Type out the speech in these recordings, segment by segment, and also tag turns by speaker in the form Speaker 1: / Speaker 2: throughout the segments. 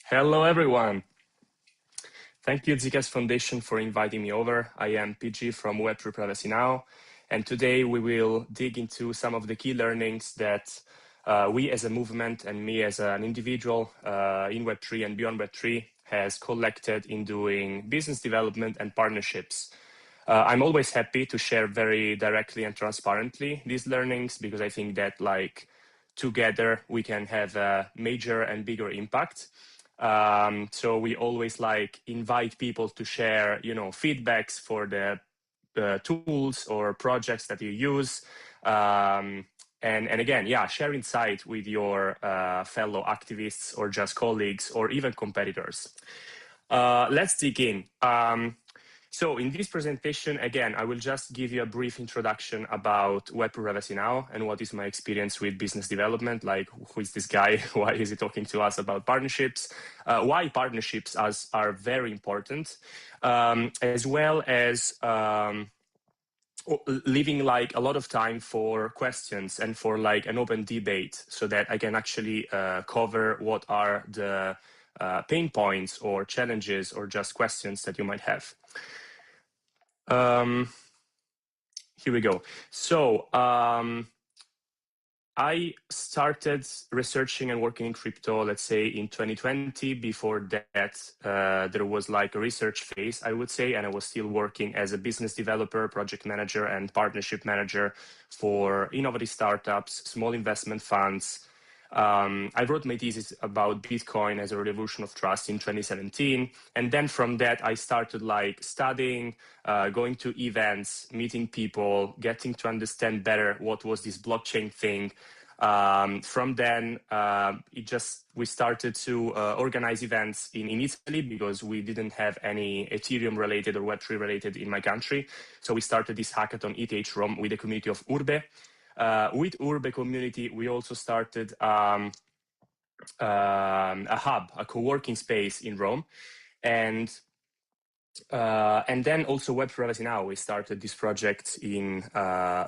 Speaker 1: Hello, everyone. Thank you, Zcash Foundation, for inviting me over. I am PG from Web3 Privacy Now, and today we will dig into some of the key learnings that we as a movement and me as an individual in Web3 and beyond Web3 has collected in doing business development and partnerships. I'm always happy to share very directly and transparently these learnings because I think that together we can have a major and bigger impact. So we always invite people to share, feedbacks for the tools or projects that you use. And again, share insight with your fellow activists or just colleagues or even competitors. Let's dig in. So in this presentation, again, I will just give you a brief introduction about Web3 Privacy Now and what is my experience with business development, like who is this guy, why is he talking to us about partnerships, why partnerships are very important, as well as leaving a lot of time for questions and for an open debate so that I can actually cover what are the pain points or challenges or just questions that you might have. Here we go. So I started researching and working in crypto, let's say in 2020. Before that, there was a research phase, I would say, and I was still working as a business developer, project manager, and partnership manager for innovative startups, small investment funds. I wrote my thesis about Bitcoin as a revolution of trust in 2017. And then from that, I started studying, going to events, meeting people, getting to understand better what was this blockchain thing. From then, we started to organize events in Italy because we didn't have any Ethereum related or Web3 related in my country. So we started this hackathon ETH Rome with the community of Urbe. With Urbe community, we also started a hub, a co-working space in Rome. And then also Web Privacy Now, we started this project in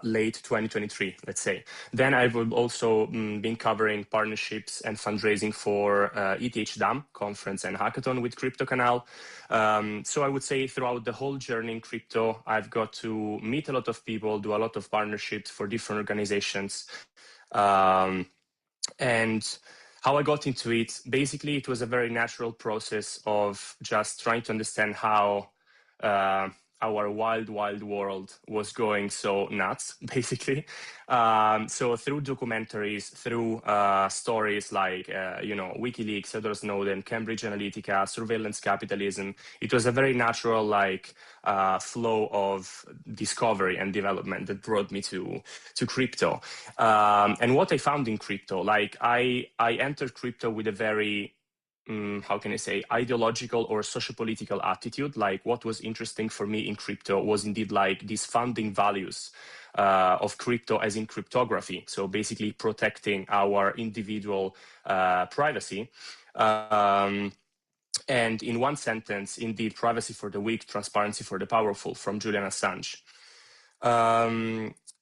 Speaker 1: late 2023, let's say. Then I've also been covering partnerships and fundraising for ETH Dam conference and hackathon with Cryptocanal. So I would say throughout the whole journey in crypto, I've got to meet a lot of people, do a lot of partnerships for different organizations. And how I got into it, basically, it was a very natural process of just trying to understand how our wild world was going so nuts, basically. So through documentaries, through stories like, WikiLeaks, Edward Snowden, Cambridge Analytica, surveillance capitalism, it was a very natural flow of discovery and development that brought me to crypto. And what I found in crypto, I entered crypto with a very how can I say, ideological or sociopolitical attitude. What was interesting for me in crypto was indeed these founding values of crypto as in cryptography. So basically protecting our individual privacy. And in one sentence, indeed, privacy for the weak, transparency for the powerful, from Julian Assange.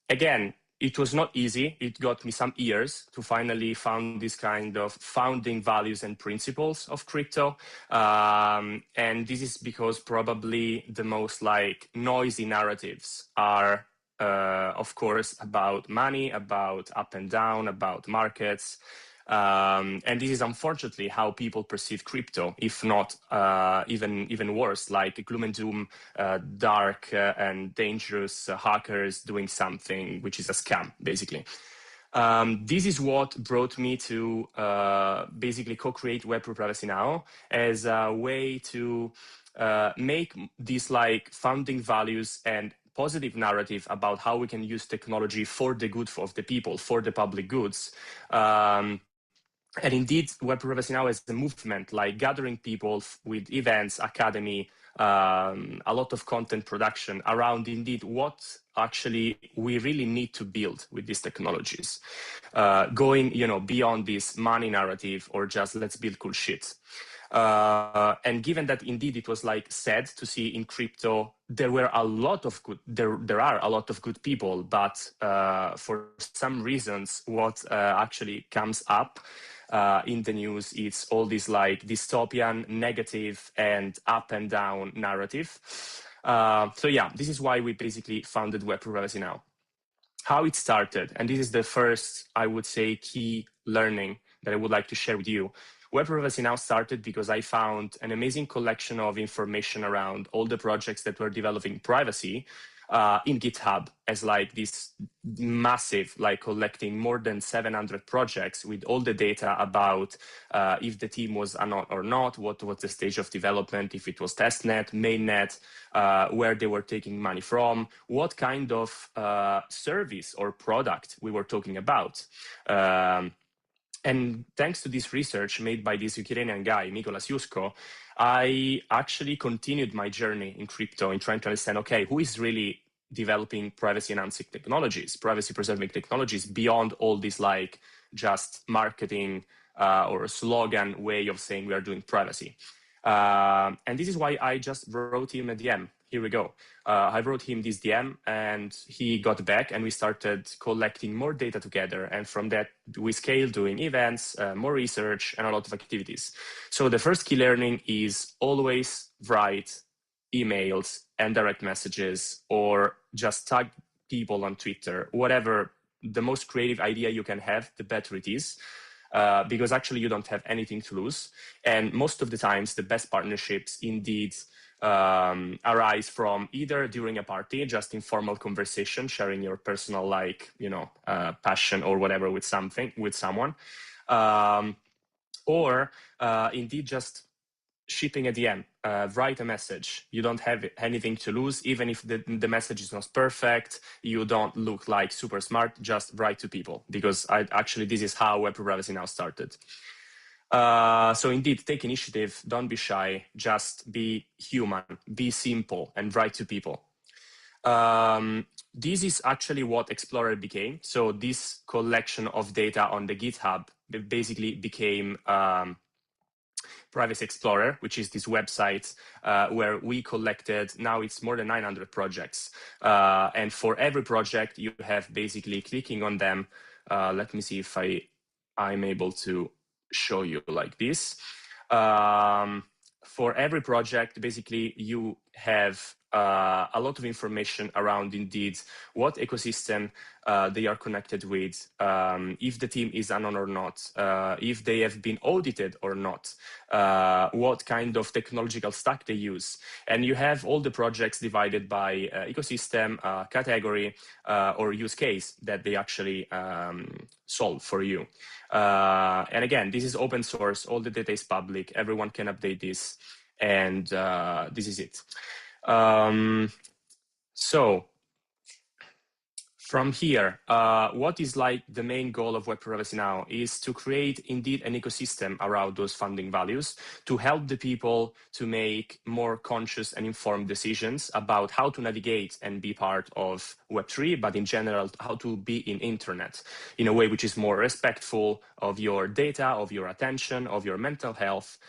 Speaker 1: Again, it was not easy. It got me some years to finally found this kind of founding values and principles of crypto. And this is because probably the most noisy narratives are, of course, about money, about up and down, about markets. And this is unfortunately how people perceive crypto, if not even worse, gloom and doom, dark and dangerous hackers doing something which is a scam, basically. This is what brought me to basically co-create Web3 Privacy Now as a way to make these founding values and positive narrative about how we can use technology for the good of the people, for the public goods. And indeed, Web Privacy Now is a movement, gathering people with events, academy, a lot of content production around indeed what actually we really need to build with these technologies. Going, beyond this money narrative or just let's build cool shit. And given that indeed it was like sad to see in crypto, there are a lot of good people, but for some reasons, what actually comes up in the news, it's all this like dystopian, negative, and up and down narrative. So yeah, this is why we basically founded Web.Privacy Now. How it started, and this is the first, I would say, key learning that I would like to share with you. Web.Privacy Now started because I found an amazing collection of information around all the projects that were developing privacy in GitHub as like this massive, like collecting more than 700 projects with all the data about if the team was or not, what was the stage of development, if it was testnet, mainnet, where they were taking money from, what kind of service or product we were talking about. And thanks to this research made by this Ukrainian guy, Mykolas Yusko, I actually continued my journey in crypto in trying to understand, okay, who is really developing privacy enhancing technologies, privacy preserving technologies beyond all this like just marketing or a slogan way of saying we are doing privacy. And this is why I just wrote him a DM. Here we go. I wrote him this DM and he got back and we started collecting more data together. And from that, we scaled doing events, more research, and a lot of activities. So the first key learning is always write emails and direct messages or just tag people on Twitter, whatever the most creative idea you can have, the better it is. Because actually you don't have anything to lose. And most of the times, the best partnerships indeed arise from either during a party, just informal conversation, sharing your personal, like, passion or whatever with someone, or indeed just shipping a DM, write a message. You don't have anything to lose, even if the message is not perfect, you don't look like super smart, just write to people, because this is how Web.Privacy Now started. So indeed, take initiative, don't be shy, just be human, be simple, and write to people. This is actually what Explorer became. So this collection of data on the GitHub basically became Privacy Explorer, which is this website where we collected, now it's more than 900 projects. And for every project, you have basically clicking on them. Let me see if I'm able to show you like this. For every project, basically, you have a lot of information around indeed what ecosystem they are connected with, if the team is unknown or not, if they have been audited or not, what kind of technological stack they use. And you have all the projects divided by ecosystem, category, or use case that they actually solve for you. And again, this is open source, all the data is public, everyone can update this, and this is it. So from here, what is like the main goal of Web.Privacy Now is to create indeed an ecosystem around those funding values to help the people to make more conscious and informed decisions about how to navigate and be part of Web3, but in general, how to be in internet in a way which is more respectful of your data, of your attention, of your mental health.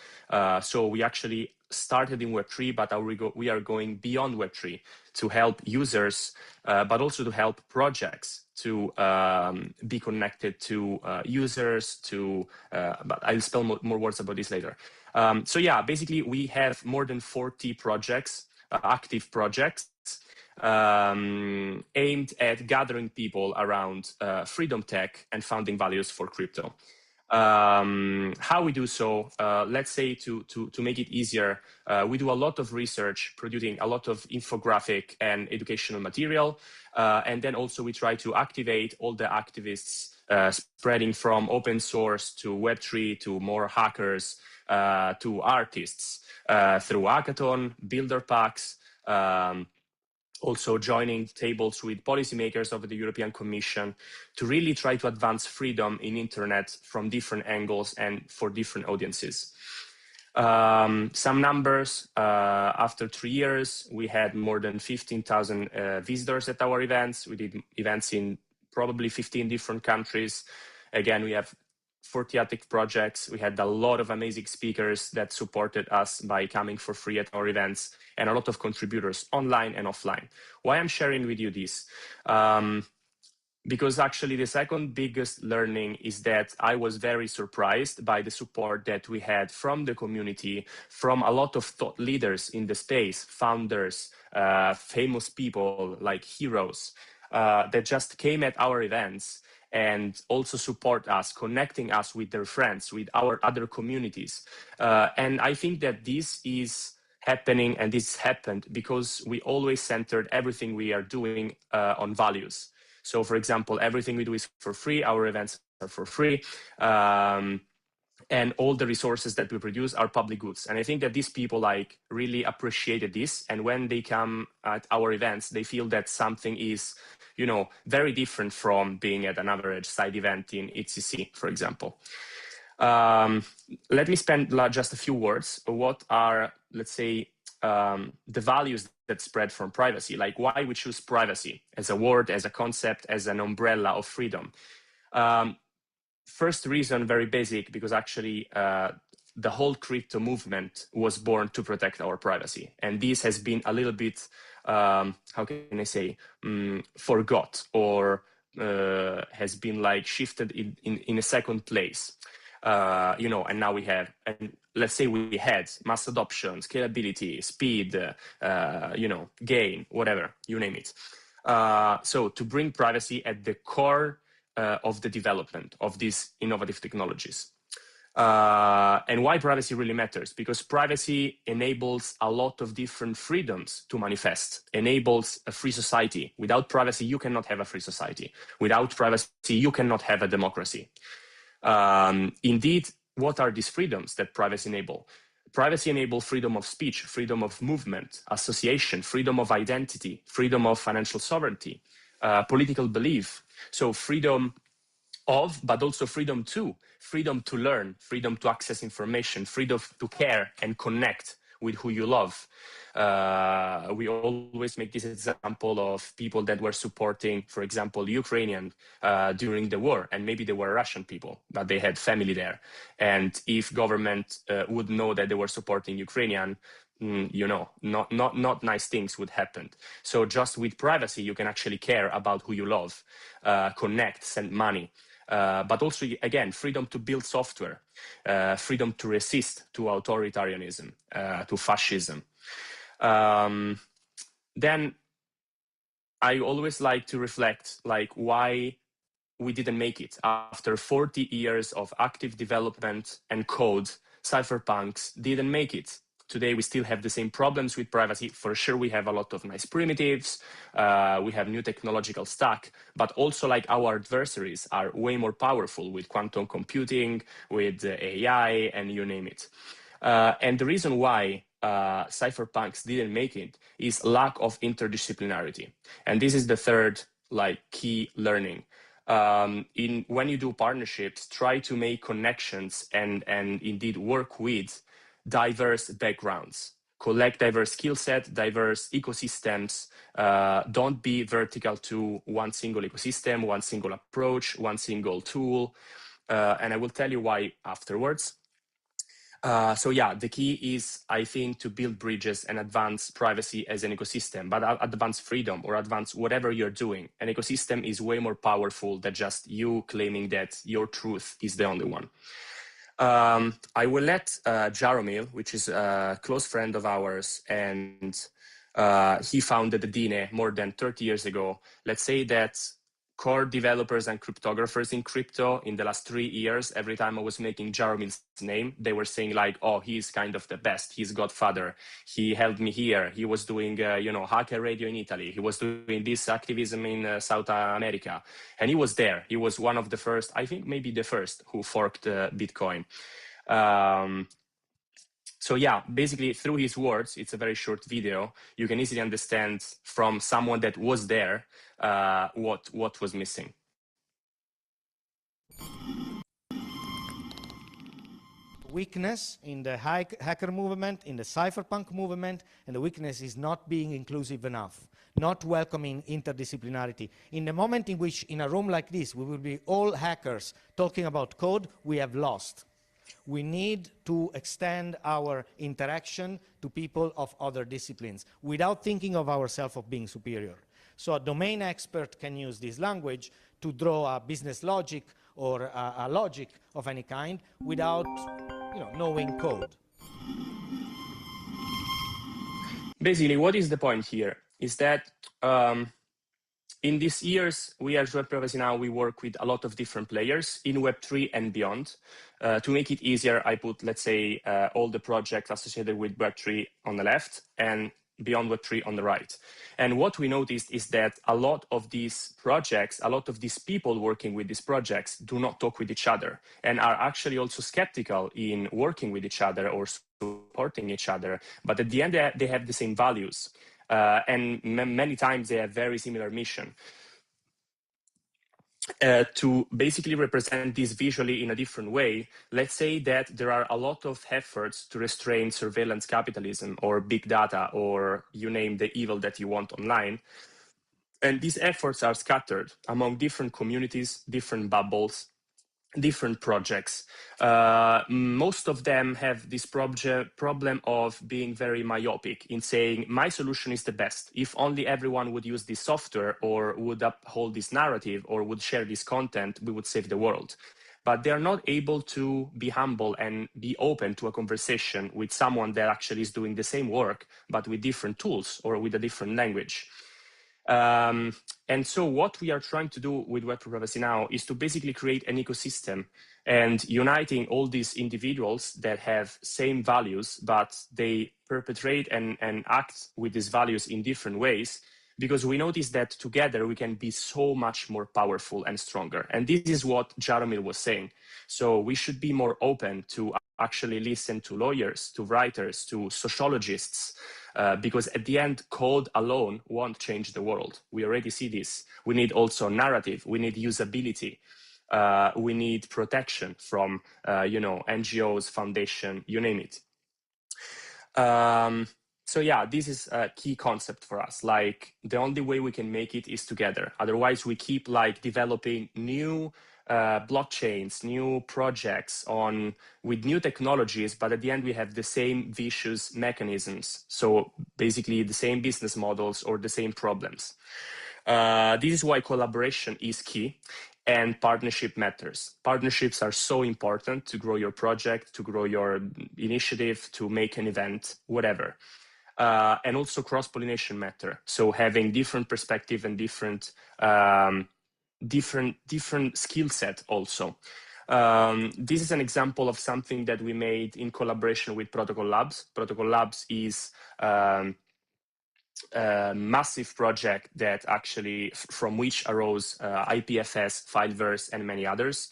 Speaker 1: So we actually started in Web3, but we are going beyond Web3 to help users, but also to help projects to be connected to users, but I'll spell more words about this later. So yeah, basically we have more than 40 projects, active projects, aimed at gathering people around freedom tech and founding values for crypto. How we do so, let's say to make it easier, we do a lot of research, producing a lot of infographic and educational material. And then also we try to activate all the activists spreading from open source to Web3 to more hackers to artists through hackathon, builder packs, also joining tables with policymakers of the European Commission to really try to advance freedom in internet from different angles and for different audiences. Some numbers, after 3 years, we had more than 15,000 visitors at our events. We did events in probably 15 different countries. Again, we have 40 active projects. We had a lot of amazing speakers that supported us by coming for free at our events, and a lot of contributors online and offline. Why I'm sharing with you this? Because actually the second biggest learning is that I was very surprised by the support that we had from the community, from a lot of thought leaders in the space, founders, famous people like heroes that just came at our events and also support us, connecting us with their friends, with our other communities. And I think that this is happening, and this happened because we always centered everything we are doing on values. So, for example, everything we do is for free. Our events are for free. And all the resources that we produce are public goods. And I think that these people like really appreciated this. And when they come at our events, they feel that something is, you know, very different from being at an average side event in ETCC, for example. Let me spend just a few words. What are, let's say, the values that spread from privacy, like why we choose privacy as a word, as a concept, as an umbrella of freedom. First reason, very basic, because actually the whole crypto movement was born to protect our privacy. And this has been a little bit, how can I say, forgot, or has been like shifted in a second place. You know, and now we have, and let's say we had mass adoption, scalability, speed, you know, gain, whatever, you name it. So to bring privacy at the core of the development of these innovative technologies. And why privacy really matters? Because privacy enables a lot of different freedoms to manifest, enables a free society. Without privacy, you cannot have a free society. Without privacy, you cannot have a democracy. Indeed, what are these freedoms that privacy enable? Privacy enables freedom of speech, freedom of movement, association, freedom of identity, freedom of financial sovereignty, political belief. So freedom of, but also freedom to learn, freedom to access information, freedom to care and connect with who you love. We always make this example of people that were supporting, for example, Ukrainian during the war, and maybe they were Russian people, but they had family there. And if government would know that they were supporting Ukrainian, you know, not nice things would happen. So just with privacy, you can actually care about who you love, connect, send money. But also, again, freedom to build software, freedom to resist to authoritarianism, to fascism. Then I always like to reflect, like, why we didn't make it. After 40 years of active development and code, cypherpunks didn't make it. Today, we still have the same problems with privacy. For sure, we have a lot of nice primitives. We have new technological stack, but also like our adversaries are way more powerful with quantum computing, with AI, and you name it. And the reason why cypherpunks didn't make it is lack of interdisciplinarity. And this is the third like key learning. When you do partnerships, try to make connections and indeed work with diverse backgrounds, collect diverse skill set, diverse ecosystems. Don't be vertical to one single ecosystem, one single approach, one single tool. And I will tell you why afterwards. So yeah, the key is, I think, to build bridges and advance privacy as an ecosystem, but advance freedom or advance whatever you're doing. An ecosystem is way more powerful than just you claiming that your truth is the only one. I will let Jaromil, which is a close friend of ours, and he founded the DINE more than 30 years ago. Let's say that core developers and cryptographers in crypto in the last 3 years, every time I was making Jaromil's name, they were saying like, oh, he's kind of the best. He's godfather. He helped me here. He was doing, you know, hacker radio in Italy. He was doing this activism in South America. And he was there. He was one of the first, I think maybe the first, who forked Bitcoin. So yeah, basically through his words, it's a very short video, you can easily understand from someone that was there what was missing.
Speaker 2: Weakness in the hacker movement, in the cypherpunk movement, and the weakness is not being inclusive enough. not welcoming interdisciplinarity. In the moment in which, in a room like this, we will be all hackers talking about code, we have lost. We need to extend our interaction to people of other disciplines without thinking of ourselves of being superior. So a domain expert can use this language to draw a business logic or a logic of any kind without knowing code.
Speaker 1: Basically, what is the point here is that in these years, we as Web.eth now, we work with a lot of different players in Web3 and beyond. To make it easier, I put, let's say, all the projects associated with Web3 on the left and beyond Web3 on the right. And what we noticed is that a lot of these projects, a lot of these people working with these projects do not talk with each other and are actually also skeptical in working with each other or supporting each other. But at the end, they have the same values. And many times they have very similar mission. To basically represent this visually in a different way, let's say that there are a lot of efforts to restrain surveillance capitalism or big data, or you name the evil that you want online. And these efforts are scattered among different communities, different bubbles, different projects. Most of them have this problem of being very myopic in saying, my solution is the best. If only everyone would use this software or would uphold this narrative or would share this content, we would save the world. But they are not able to be humble and be open to a conversation with someone that actually is doing the same work, but with different tools or with a different language. And so what we are trying to do with Web Privacy Now is to basically create an ecosystem and uniting all these individuals that have same values, but they perpetrate and act with these values in different ways, because we notice that together we can be so much more powerful and stronger. And this is what Jaromir was saying. So we should be more open to actually listen to lawyers, to writers, to sociologists, because at the end, code alone won't change the world. We already see this. We need also narrative. We need usability. We need protection from, NGOs, foundation, you name it. So yeah, this is a key concept for us. Like, the only way we can make it is together. Otherwise, we keep like developing new blockchains, new projects with new technologies, but at the end we have the same vicious mechanisms. So basically the same business models or the same problems. This is why collaboration is key and partnership matters. Partnerships are so important to grow your project, to grow your initiative, to make an event, whatever. And also cross-pollination matter. So having different perspective and different skill set also. This is an example of something that we made in collaboration with Protocol Labs. Protocol Labs is a massive project that actually, from which arose IPFS, Fileverse, and many others.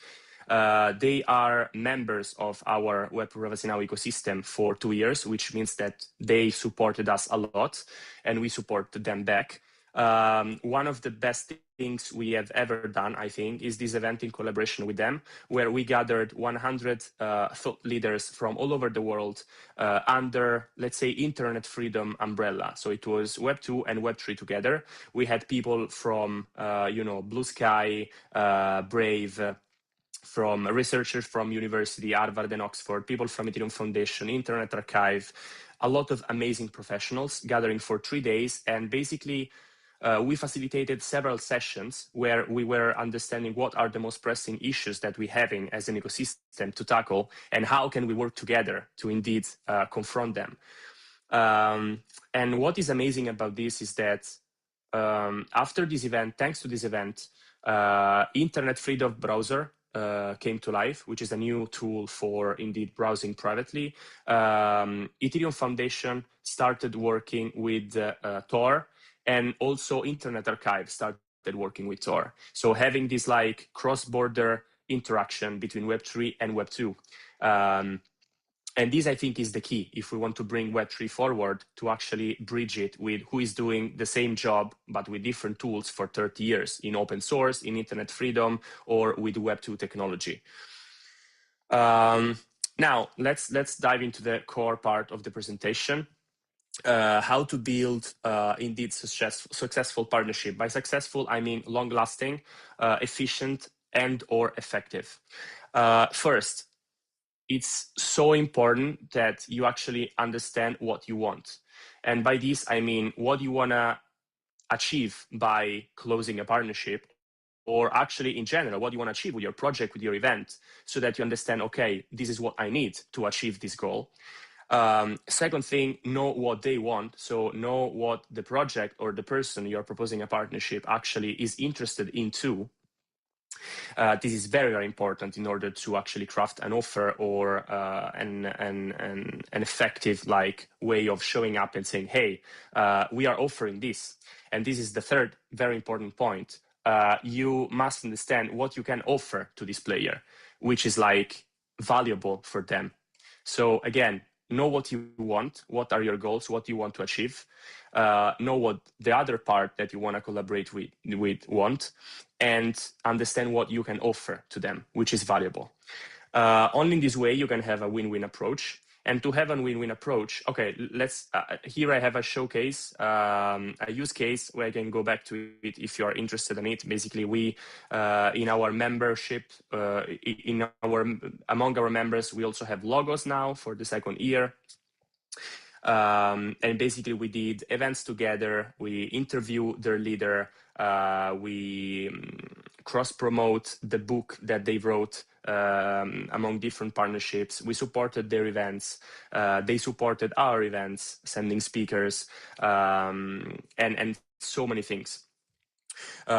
Speaker 1: They are members of our Web Privacy Now ecosystem for 2 years, which means that they supported us a lot and we supported them back. One of the best things we have ever done, I think, is this event in collaboration with them, where we gathered 100 thought leaders from all over the world under, let's say, internet freedom umbrella. So it was Web 2 and Web 3 together. We had people from, Blue Sky, Brave, from researchers from University, Harvard and Oxford, people from Ethereum Foundation, Internet Archive, a lot of amazing professionals gathering for 3 days. And basically, we facilitated several sessions where we were understanding what are the most pressing issues that we're having as an ecosystem to tackle, and how can we work together to indeed confront them. And what is amazing about this is that after this event, thanks to this event, Internet Freedom Browser came to life, which is a new tool for indeed browsing privately. Ethereum Foundation started working with Tor, and also Internet Archive started working with Tor. So having this like cross-border interaction between Web3 and Web2. And this, I think, is the key if we want to bring Web3 forward, to actually bridge it with who is doing the same job, but with different tools for 30 years in open source, in internet freedom, or with Web2 technology. Now, let's dive into the core part of the presentation. how to build indeed successful partnership. By successful, I mean long-lasting, efficient, and or effective. First, it's so important that you actually understand what you want. And by this, I mean what you want to achieve by closing a partnership, or actually in general, what you want to achieve with your project, with your event, so that you understand, okay, this is what I need to achieve this goal. Second thing, know what they want. So know what the project or the person you're proposing a partnership actually is interested in too. This is very, very important in order to actually craft an offer or an effective like way of showing up and saying, hey, we are offering this. And this is the third very important point. You must understand what you can offer to this player, which is like valuable for them. So again, know what you want, what are your goals, what you want to achieve, know what the other part that you want to collaborate with want, and understand what you can offer to them, which is valuable. Only in this way you can have a win-win approach. And to have a win-win approach, okay, let's. Here I have a showcase, a use case where I can go back to it if you are interested in it. Basically, we in our membership, among our members, we also have logos now for the second year. And basically, we did events together. We interview their leader. We cross-promote the book that they wrote among different partnerships. We supported their events. They supported our events, sending speakers, and so many things.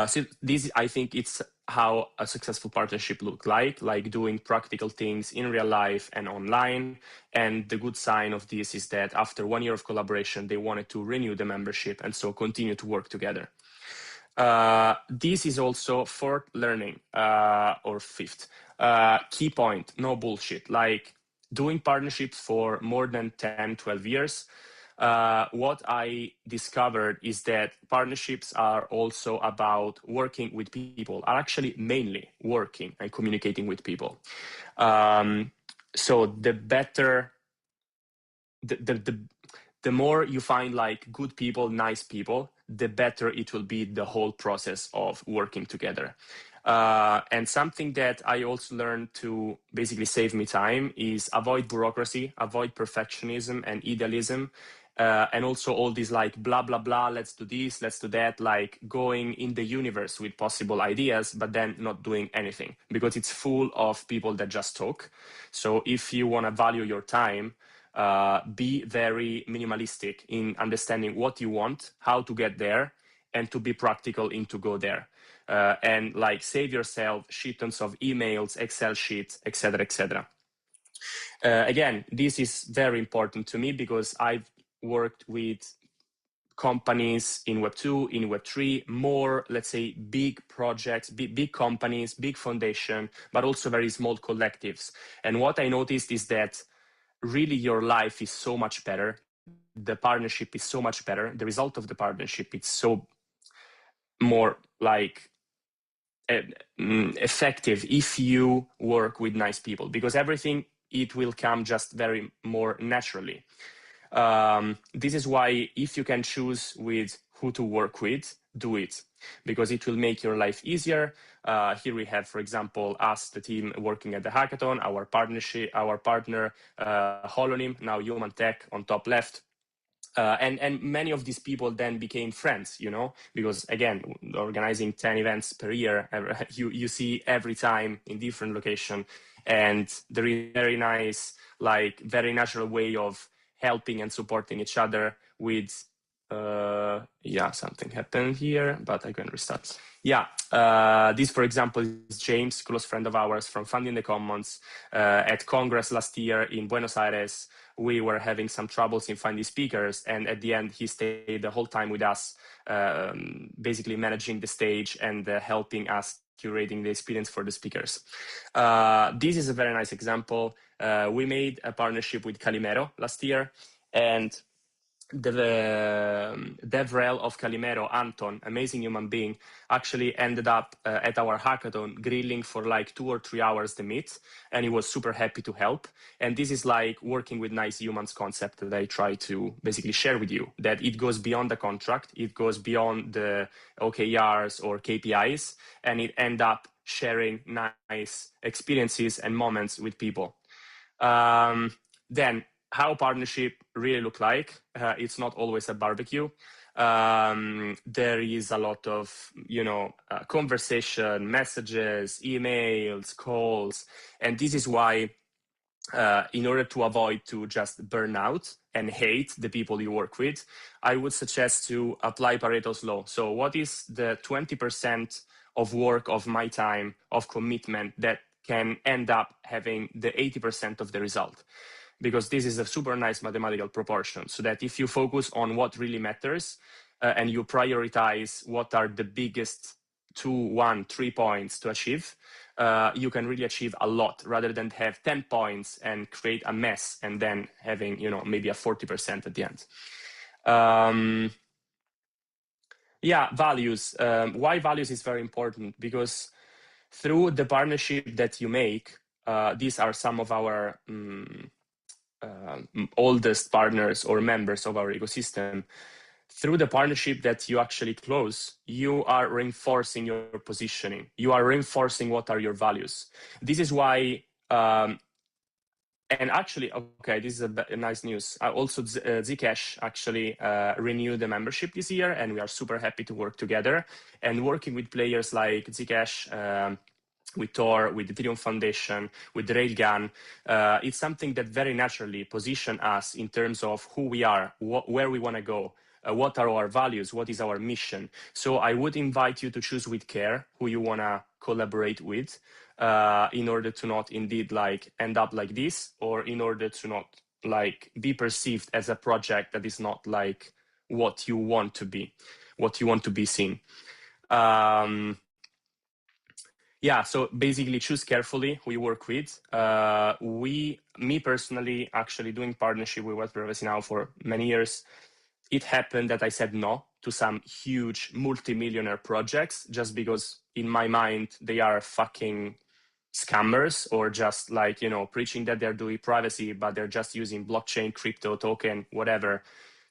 Speaker 1: So this, I think, it's how a successful partnership look like doing practical things in real life and online. And the good sign of this is that after 1 year of collaboration, they wanted to renew the membership and so continue to work together. This is also fourth learning, or fifth. Key point, no bullshit. Like doing partnerships for more than 10, 12 years, what I discovered is that partnerships are also about working with people, are actually mainly working and communicating with people. So the better, the more you find like good people, nice people, the better it will be the whole process of working together. And something that I also learned to basically save me time is avoid bureaucracy, avoid perfectionism and idealism. And also all these like blah, blah, blah, let's do this, let's do that, like going in the universe with possible ideas, but then not doing anything because it's full of people that just talk. So if you want to value your time, be very minimalistic in understanding what you want, how to get there, and to be practical in to go there. And like save yourself shit tons of emails, Excel sheets, etc., etc. Again, this is very important to me because I've worked with companies in Web2, in Web3, more, let's say, big projects, big companies, big foundation, but also very small collectives. And what I noticed is that really your life is so much better. The partnership is so much better. The result of the partnership is so more like effective if you work with nice people, because everything, it will come just very more naturally. This is why if you can choose with who to work with, do it, because it will make your life easier. Here we have, for example, us, the team working at the hackathon, our partner, Holonym, now Human Tech on top left. And many of these people then became friends, you know, because again, organizing 10 events per year, you see every time in different location, and there is very nice, like very natural way of helping and supporting each other with, yeah, something happened here, but I can restart. Yeah, this, for example, is James, close friend of ours from Funding the Commons. At Congress last year in Buenos Aires, we were having some troubles in finding speakers, and at the end, he stayed the whole time with us, basically managing the stage and helping us curating the experience for the speakers. This is a very nice example. We made a partnership with Calimero last year, and the DevRel of Calimero, Anton, amazing human being, actually ended up at our hackathon grilling for like 2 or 3 hours the meat, and he was super happy to help. And this is like working with nice humans concept that I try to basically share with you, that it goes beyond the contract, it goes beyond the OKRs or KPIs, and it end up sharing nice experiences and moments with people. Then how partnership really look like. It's not always a barbecue. There is a lot of, conversation, messages, emails, calls. And this is why, in order to avoid to just burn out and hate the people you work with, I would suggest to apply Pareto's law. So what is the 20% of work, of my time, of commitment that can end up having the 80% of the result? Because this is a super nice mathematical proportion, so that if you focus on what really matters and you prioritize what are the biggest 2, 1, 3 points to achieve, you can really achieve a lot rather than have 10 points and create a mess and then having, maybe a 40% at the end. Values. Why values is very important? Because through the partnership that you make, these are some of our oldest partners or members of our ecosystem. Through the partnership that you actually close, you are reinforcing your positioning. You are reinforcing what are your values. This is why, and actually, okay, this is a nice news. Also, Zcash actually renewed the membership this year, and we are super happy to work together. And working with players like Zcash, with Tor, with the Ethereum Foundation, with the Railgun, it's something that very naturally position us in terms of who we are, where we want to go, what are our values, what is our mission. So I would invite you to choose with care who you want to collaborate with, in order to not indeed like end up like this, or in order to not like be perceived as a project that is not like what you want to be, what you want to be seen. So basically choose carefully who you work with. Me personally, actually doing partnership with Web3 now for many years, it happened that I said no to some huge multi-millionaire projects just because in my mind, they are fucking scammers, or just like, preaching that they're doing privacy, but they're just using blockchain, crypto, token, whatever,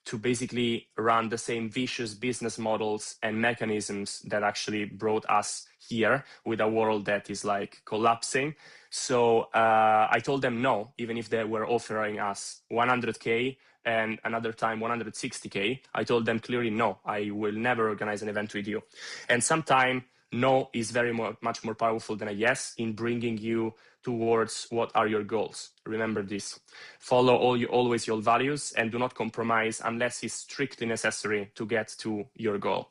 Speaker 1: to basically run the same vicious business models and mechanisms that actually brought us here with a world that is like collapsing. So I told them no, even if they were offering us 100K and another time 160K. I told them clearly no, I will never organize an event with you. And sometimes no is much more powerful than a yes in bringing you towards what are your goals. Remember this. Follow always your values and do not compromise unless it's strictly necessary to get to your goal.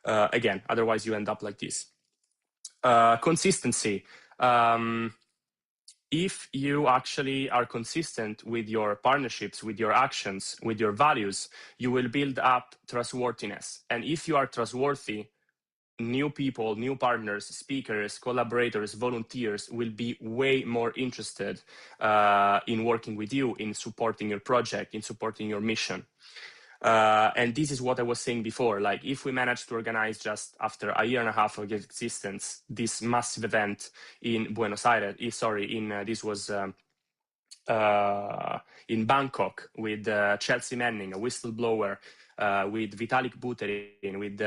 Speaker 1: Again, otherwise you end up like this. Consistency. If you actually are consistent with your partnerships, with your actions, with your values, you will build up trustworthiness. And if you are trustworthy, new people, new partners, speakers, collaborators, volunteers will be way more interested in working with you, in supporting your project, in supporting your mission. And this is what I was saying before. Like, if we manage to organize just after a year and a half of existence, this massive event in Buenos Aires, this was in Bangkok with Chelsea Manning, a whistleblower, with Vitalik Buterin, with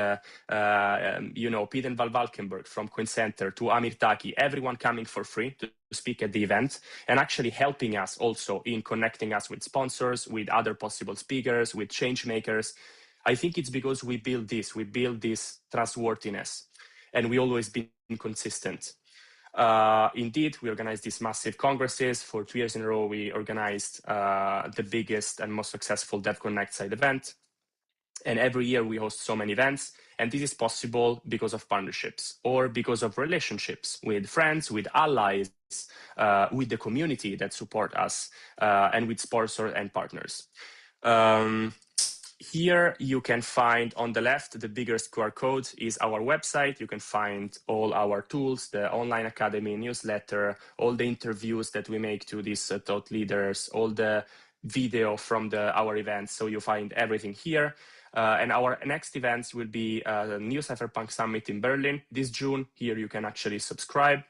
Speaker 1: Peden Valkenburg from Coin Center, to Amir Taki, everyone coming for free to speak at the event, and actually helping us also in connecting us with sponsors, with other possible speakers, with change makers. I think it's because we build this trustworthiness, and we always been consistent. Indeed, we organized these massive congresses. For 2 years in a row, we organized the biggest and most successful DevConnect side event. And every year we host so many events. And this is possible because of partnerships, or because of relationships with friends, with allies, with the community that support us, and with sponsors and partners. Here you can find on the left, the biggest QR code is our website. You can find all our tools, the online academy newsletter, all the interviews that we make to these thought leaders, all the video from our events. So you find everything here. And our next events will be the New Cypherpunk Summit in Berlin this June. Here you can actually subscribe.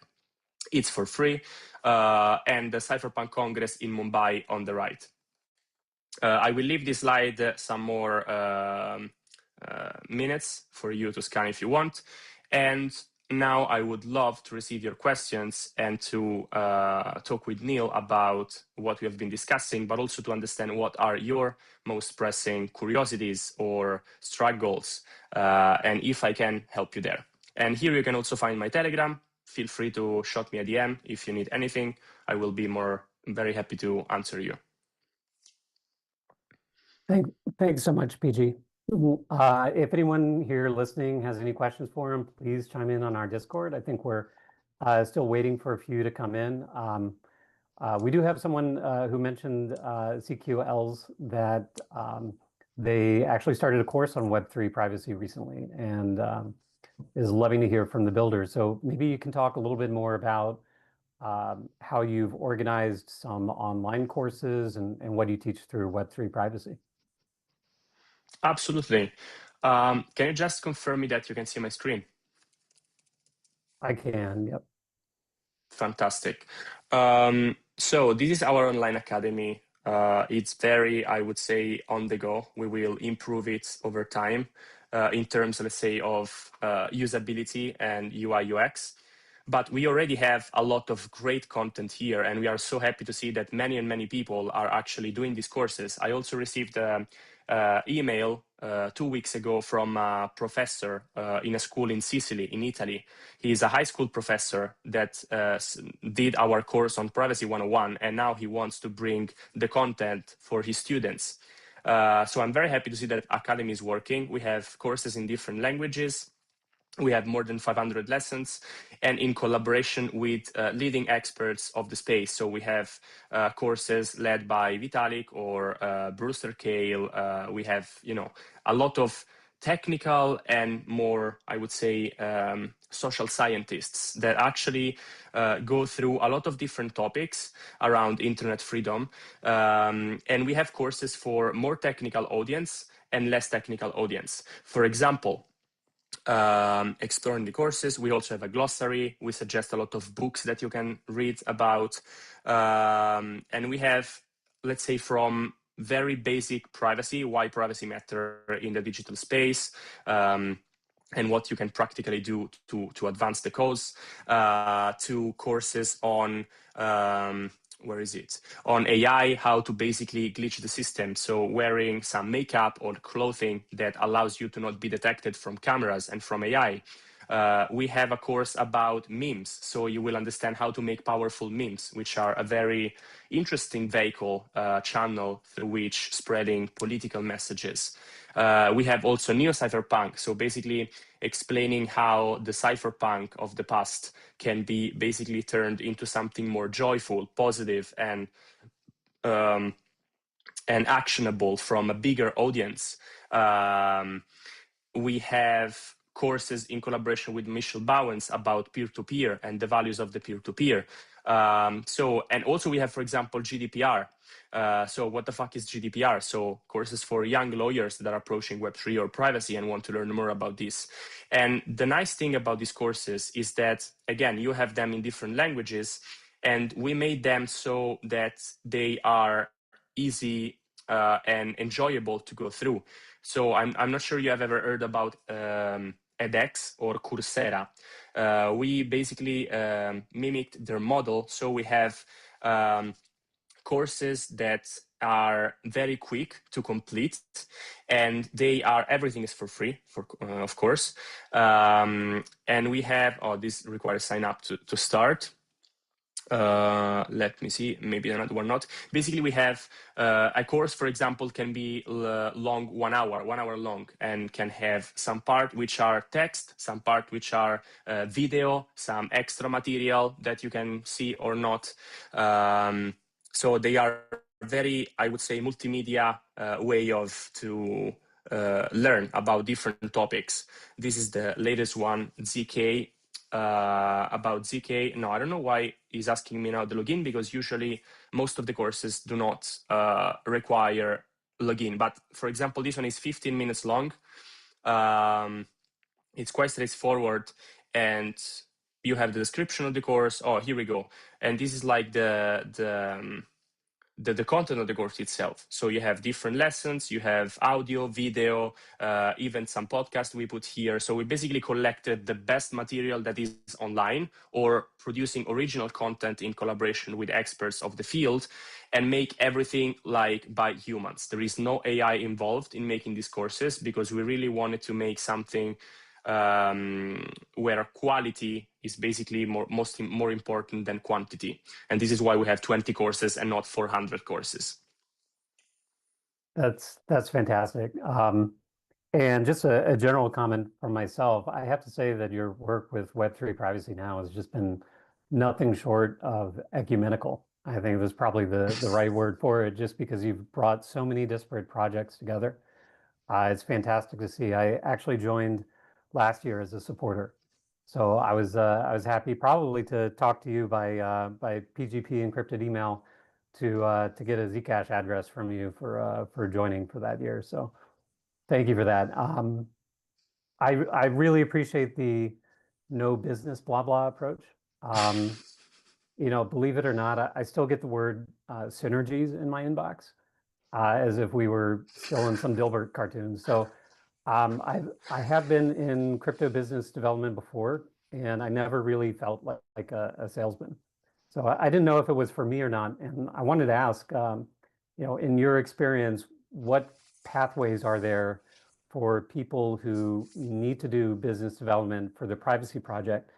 Speaker 1: It's for free. And the Cypherpunk Congress in Mumbai on the right. I will leave this slide some more minutes for you to scan if you want. And now I would love to receive your questions and to talk with Neil about what we have been discussing, but also to understand what are your most pressing curiosities or struggles, and if I can help you there. And here you can also find my Telegram. Feel free to shoot me a DM if you need anything. I will be very happy to answer you.
Speaker 3: Thanks so much, PG. If anyone here listening has any questions for him, please chime in on our Discord. I think we're still waiting for a few to come in. We do have someone who mentioned CQLs that they actually started a course on Web3 privacy recently and is loving to hear from the builders. So maybe you can talk a little bit more about how you've organized some online courses and what you teach through Web3 privacy.
Speaker 1: Absolutely. Can you just confirm me that you can see my screen?
Speaker 3: I can, yep.
Speaker 1: Fantastic. So this is our online academy. It's very, I would say, on the go. We will improve it over time in terms, let's say, of usability and UI UX. But we already have a lot of great content here, and we are so happy to see that many and many people are actually doing these courses. I also received an email 2 weeks ago from a professor in a school in Sicily, in Italy. He's a high school professor that did our course on Privacy 101, and now he wants to bring the content for his students. So I'm very happy to see that Academy is working. We have courses in different languages. We have more than 500 lessons, and in collaboration with leading experts of the space. So we have courses led by Vitalik or Brewster Kale. We have, a lot of technical and more, I would say, social scientists that actually go through a lot of different topics around internet freedom. And we have courses for more technical audience and less technical audience. For example, exploring the courses. We also have a glossary. We suggest a lot of books that you can read about. And we have, let's say, from very basic privacy, why privacy matter in the digital space, and what you can practically do to advance the cause, to courses on on AI, how to basically glitch the system. So wearing some makeup or clothing that allows you to not be detected from cameras and from AI. We have a course about memes, so you will understand how to make powerful memes, which are a very interesting vehicle channel through which spreading political messages. We have also neo-cypherpunk, so basically explaining how the cypherpunk of the past can be basically turned into something more joyful, positive, and actionable from a bigger audience. We have courses in collaboration with Michel Bowens about peer-to-peer and the values of the peer-to-peer. And also we have, for example, GDPR. So what the fuck is GDPR? So courses for young lawyers that are approaching Web3 or privacy and want to learn more about this. And the nice thing about these courses is that, again, you have them in different languages, and we made them so that they are easy and enjoyable to go through. So I'm not sure you have ever heard about edX or Coursera. We basically mimicked their model. So we have courses that are very quick to complete, and everything is for free, of course. And we have, this requires sign up to start. Let me see, maybe another one not. Basically, we have a course, for example, can be long 1 hour long, and can have some part which are text, some part which are video, some extra material that you can see or not. So they are very, I would say, multimedia way to learn about different topics. This is the latest one, ZK. about ZK. No, I don't know why he's asking me now the login, because usually most of the courses do not require login. But for example, this one is 15 minutes long. It's quite straightforward, and you have the description of the course. Oh, here we go. And this is like the content of the course itself. So you have different lessons, you have audio, video, even some podcasts we put here. So we basically collected the best material that is online, or producing original content in collaboration with experts of the field, and make everything like by humans. There is no AI involved in making these courses, because we really wanted to make something where quality is basically more important than quantity. And this is why we have 20 courses and not 400 courses.
Speaker 3: That's fantastic. And just a general comment from myself, I have to say that your work with Web3 Privacy Now has just been nothing short of ecumenical. I think that's probably the right word for it, just because you've brought so many disparate projects together. It's fantastic to see. I actually joined last year as a supporter, so I was happy probably to talk to you by PGP encrypted email to get a Zcash address from you for joining for that year. So thank you for that. I really appreciate the no business blah blah approach. Believe it or not, I still get the word synergies in my inbox, as if we were still in some Dilbert cartoons. So I have been in crypto business development before, and I never really felt like a salesman. So I didn't know if it was for me or not. And I wanted to ask, in your experience, what pathways are there for people who need to do business development for their privacy project,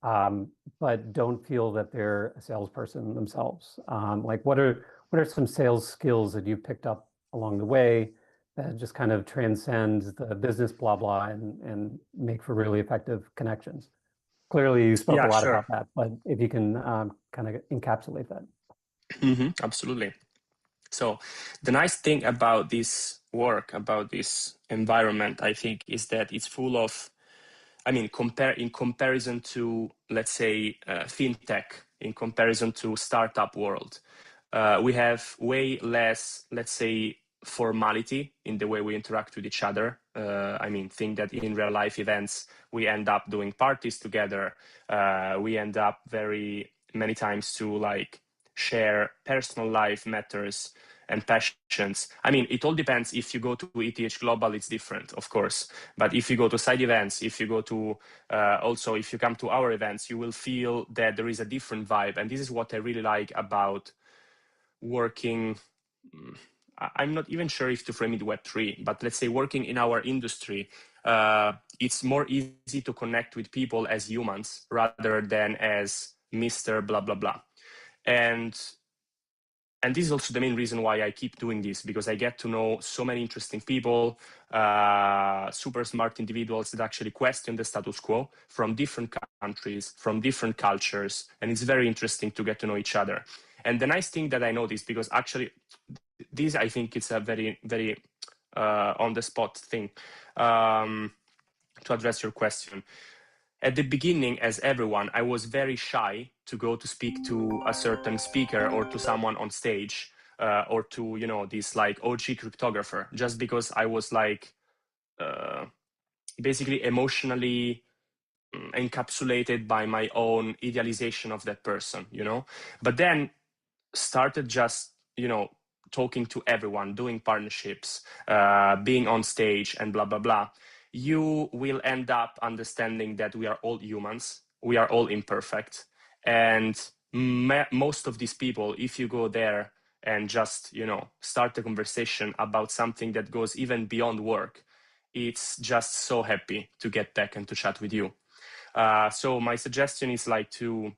Speaker 3: but don't feel that they're a salesperson themselves? Like what are some sales skills that you picked up along the way that just kind of transcends the business blah blah and make for really effective connections? Clearly, you spoke a
Speaker 1: Yeah,
Speaker 3: lot about
Speaker 1: sure.
Speaker 3: that, but if you can kind of encapsulate that.
Speaker 1: Absolutely. So the nice thing about this work, about this environment, I think, is that it's full of, in comparison to, let's say, fintech, in comparison to startup world, we have way less, let's say, formality in the way we interact with each other. Think that in real life events, we end up doing parties together. We end up very many times to share personal life matters and passions. It all depends. If you go to ETH Global, it's different, of course. But if you go to side events, if you go to, also, if you come to our events, you will feel that there is a different vibe. And this is what I really like about working. I'm not even sure if to frame it Web3, but let's say working in our industry, it's more easy to connect with people as humans rather than as Mr. blah, blah, blah. And this is also the main reason why I keep doing this, because I get to know so many interesting people, super smart individuals that actually question the status quo from different countries, from different cultures. And it's very interesting to get to know each other. And the nice thing that I noticed, because actually this, I think it's a very, very on the spot thing, to address your question. At the beginning, as everyone, I was very shy to go to speak to a certain speaker or to someone on stage, or to, this OG cryptographer, just because I was basically emotionally encapsulated by my own idealization of that person, But then started just, talking to everyone, doing partnerships, being on stage and blah, blah, blah. You will end up understanding that we are all humans. We are all imperfect. And most of these people, if you go there and just, start a conversation about something that goes even beyond work, it's just so happy to get back and to chat with you. So my suggestion is to,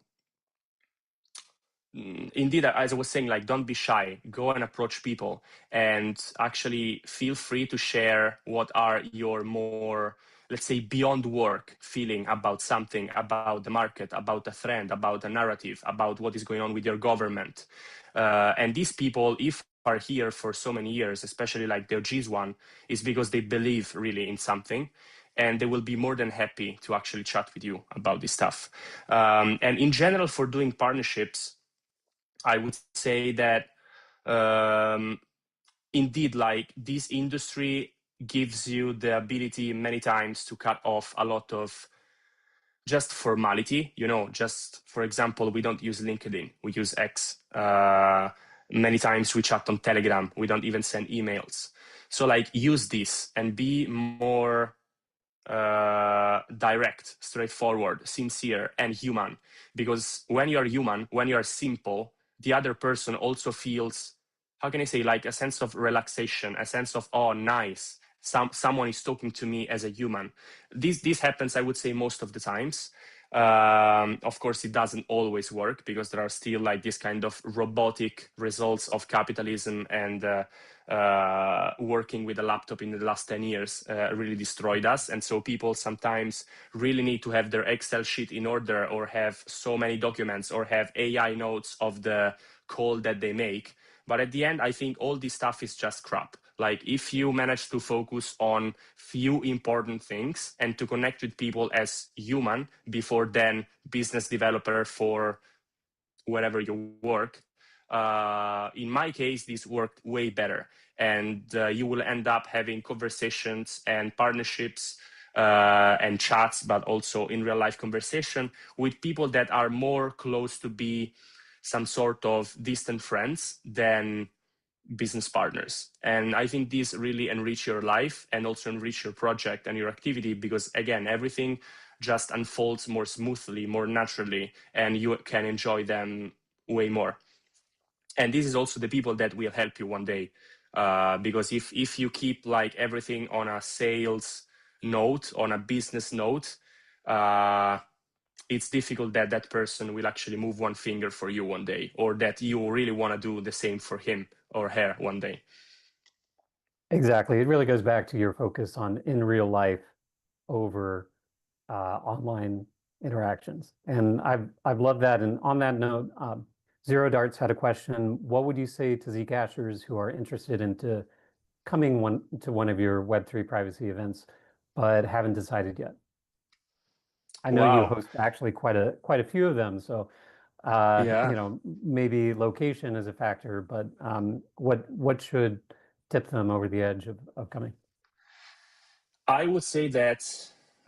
Speaker 1: indeed, as I was saying, don't be shy, go and approach people, and actually feel free to share what are your more, let's say, beyond work feeling about something, about the market, about a trend, about a narrative, about what is going on with your government. And these people, if are here for so many years, especially like the OG's one, is because they believe really in something. and they will be more than happy to actually chat with you about this stuff. And in general, for doing partnerships, I would say that indeed, like, this industry gives you the ability many times to cut off a lot of just formality. Just for example, we don't use LinkedIn, we use X. Many times we chat on Telegram, we don't even send emails. So like, use this and be more direct, straightforward, sincere, and human. Because when you are human, when you are simple, the other person also feels, how can I say, like a sense of relaxation, a sense of, oh, nice, someone is talking to me as a human. This happens, I would say, most of the times. Of course, it doesn't always work, because there are still like this kind of robotic results of capitalism, and working with a laptop in the last 10 years really destroyed us. And so people sometimes really need to have their Excel sheet in order, or have so many documents, or have AI notes of the call that they make. But at the end, I think all this stuff is just crap. Like, if you manage to focus on few important things and to connect with people as human before then business developer for wherever you work, in my case, this worked way better. And you will end up having conversations and partnerships and chats, but also in real life conversation with people that are more close to be some sort of distant friends than business partners. And I think these really enrich your life and also enrich your project and your activity, because again, everything just unfolds more smoothly, more naturally, and you can enjoy them way more. And this is also the people that will help you one day, because if you keep like everything on a sales note, on a business note, it's difficult that that person will actually move one finger for you one day, or that you really want to do the same for him or her one day.
Speaker 3: Exactly. It really goes back to your focus on in real life over online interactions. And I've loved that. And on that note, Zero Darts had a question. What would you say to Zcashers who are interested into coming to one of your Web3 privacy events, but haven't decided yet? I know you
Speaker 1: Wow.
Speaker 3: host actually quite a few of them, so
Speaker 1: Yeah.
Speaker 3: maybe location is a factor, but what should tip them over the edge of coming?
Speaker 1: I would say that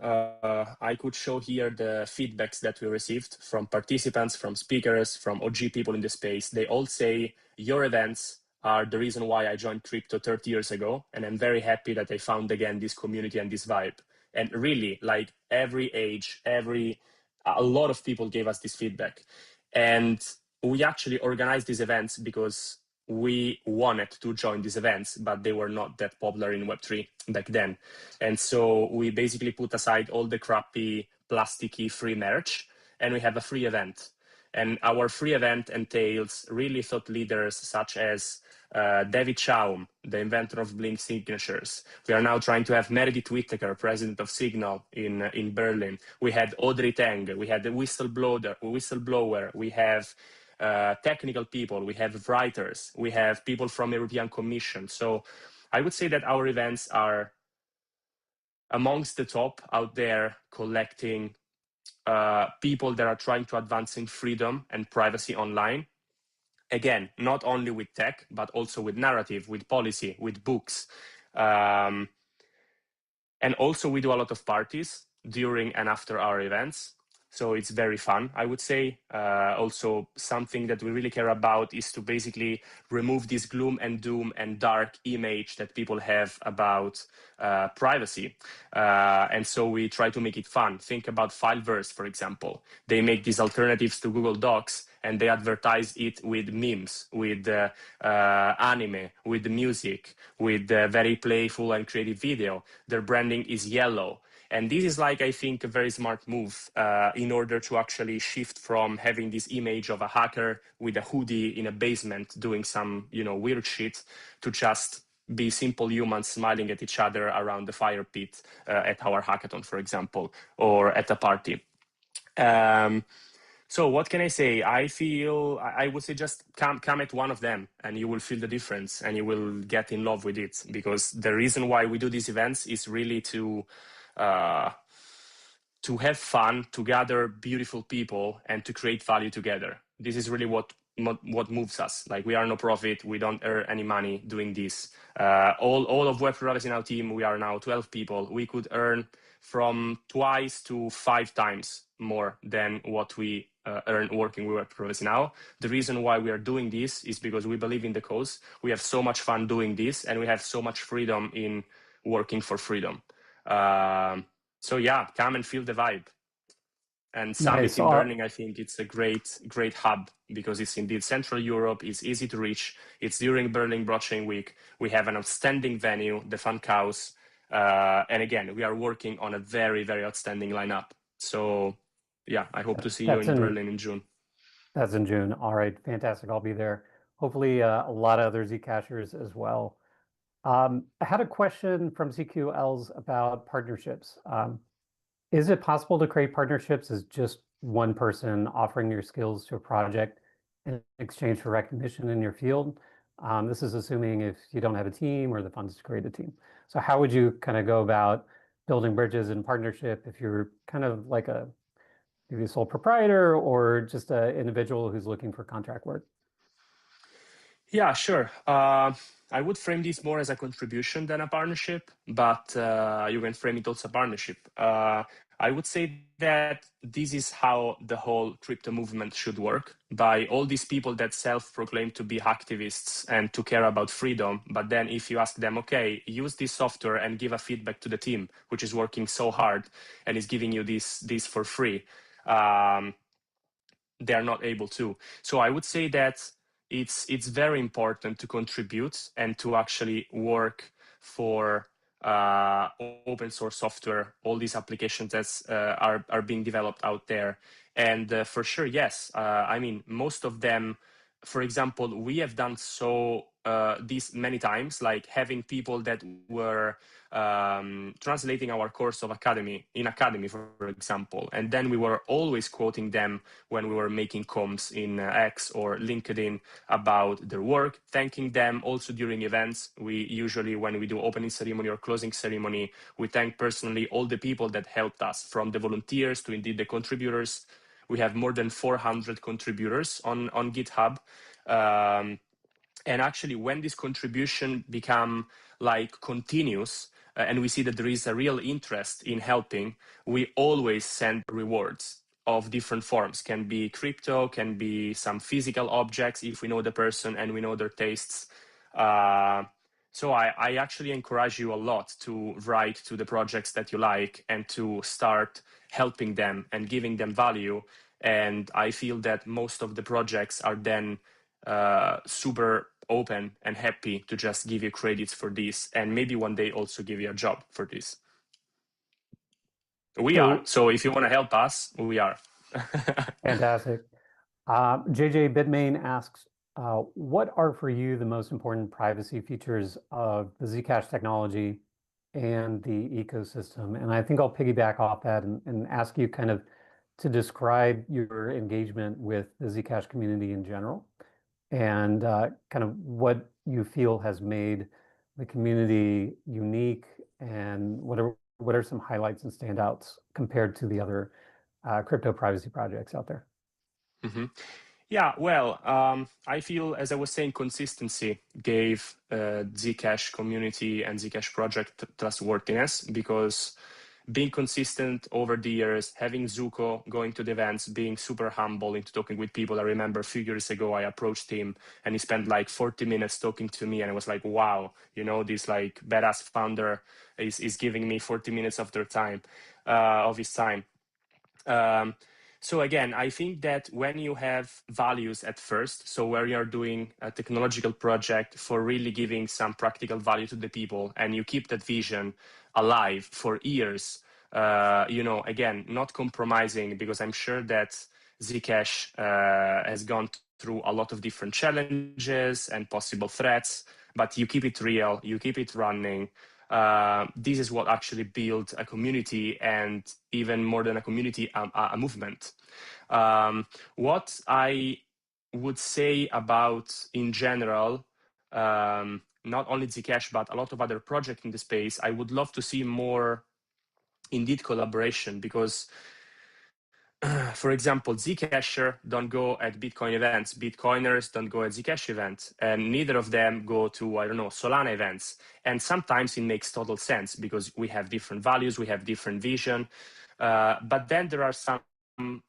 Speaker 1: I could show here the feedbacks that we received from participants, from speakers, from OG people in the space. They all say your events are the reason why I joined crypto 30 years ago. And I'm very happy that I found again this community and this vibe. And really, like, every age, a lot of people gave us this feedback. And we actually organized these events because we wanted to join these events, but they were not that popular in Web3 back then. And so we basically put aside all the crappy, plasticky free merch, and we have a free event. And our free event entails really thought leaders such as David Chaum, the inventor of Blink signatures. We are now trying to have Meredith Whittaker, president of Signal in Berlin. We had Audrey Tang. We had the whistleblower. We have technical people. We have writers. We have people from European Commission. So I would say that our events are amongst the top out there, collecting people that are trying to advance in freedom and privacy online. Again, not only with tech, but also with narrative, with policy, with books. And also we do a lot of parties during and after our events. So it's very fun, I would say. Also, something that we really care about is to basically remove this gloom and doom and dark image that people have about privacy. And so we try to make it fun. Think about Fileverse, for example. They make these alternatives to Google Docs, and they advertise it with memes, with anime, with music, with very playful and creative video. Their branding is yellow. And this is, like, I think, a very smart move in order to actually shift from having this image of a hacker with a hoodie in a basement doing some, weird shit, to just be simple humans smiling at each other around the fire pit at our hackathon, for example, or at a party. So what can I say? I would say just come at one of them, and you will feel the difference, and you will get in love with it. Because the reason why we do these events is really to to have fun, to gather beautiful people, and to create value together. This is really what moves us. Like, we are no profit, we don't earn any money doing this. All of Web3 in our team, we are now 12 people. We could earn from 2 to 5 times more than what we earn working with Web3 now. The reason why we are doing this is because we believe in the cause. We have so much fun doing this, and we have so much freedom in working for freedom. So yeah, come and feel the vibe. And Summit
Speaker 3: Nice.
Speaker 1: in Berlin, I think it's a great hub, because it's indeed Central Europe. It's easy to reach. It's during Berlin Blockchain Week. We have an outstanding venue, the Fun Cows. And again, we are working on a very, very outstanding lineup. So yeah, I hope to see you in Berlin in June.
Speaker 3: That's in June. All right, fantastic. I'll be there. Hopefully, a lot of other Zcashers as well. I had a question from CQLs about partnerships. Is it possible to create partnerships as just one person offering your skills to a project in exchange for recognition in your field? This is assuming if you don't have a team or the funds to create a team. So how would you kind of go about building bridges in partnership if you're kind of like maybe a sole proprietor or just an individual who's looking for contract work?
Speaker 1: Yeah, sure. I would frame this more as a contribution than a partnership, but you can frame it also a partnership. I would say that this is how the whole crypto movement should work, by all these people that self-proclaim to be activists and to care about freedom. But then if you ask them, okay, use this software and give a feedback to the team, which is working so hard and is giving you this for free, they are not able to. So I would say that it's very important to contribute and to actually work for open source software, all these applications that are being developed out there. And for sure, yes, I mean, most of them, for example, we have done this many times, like having people that were translating our course of academy, for example, and then we were always quoting them when we were making comms in X or LinkedIn about their work, thanking them also during events. We usually, when we do opening ceremony or closing ceremony, we thank personally all the people that helped us, from the volunteers to indeed the contributors. We have more than 400 contributors on GitHub. And actually, when this contribution become like continuous, and we see that there is a real interest in helping, we always send rewards of different forms. Can be crypto, can be some physical objects if we know the person and we know their tastes. So I actually encourage you a lot to write to the projects that you like and to start helping them and giving them value. And I feel that most of the projects are then super open and happy to just give you credits for this, and maybe one day also give you a job for this. We are. So if you want to help us, we are.
Speaker 3: Fantastic. JJ Bitmain asks, what are for you the most important privacy features of the Zcash technology and the ecosystem? And I think I'll piggyback off that and ask you kind of to describe your engagement with the Zcash community in general, and kind of what you feel has made the community unique, and what are some highlights and standouts compared to the other crypto privacy projects out there?
Speaker 1: Mm-hmm. Yeah, well, I feel, as I was saying, consistency gave Zcash community and Zcash project trustworthiness, because being consistent over the years, having Zuko going to the events, being super humble into talking with people. I remember a few years ago, I approached him and he spent like 40 minutes talking to me, and I was like, wow, you know, this like badass founder is giving me 40 minutes of their time, of his time. So again, I think that when you have values at first, so where you're doing a technological project for really giving some practical value to the people, and you keep that vision alive for years, you know, again, not compromising, because I'm sure that Zcash has gone through a lot of different challenges and possible threats, but you keep it real, you keep it running. This is what actually built a community, and even more than a community, a movement. What I would say about, in general, not only Zcash, but a lot of other projects in the space, I would love to see more indeed collaboration, because for example, Zcasher don't go at Bitcoin events, Bitcoiners don't go at Zcash events, and neither of them go to, I don't know, Solana events. And sometimes it makes total sense because we have different values, we have different vision. But then there are some,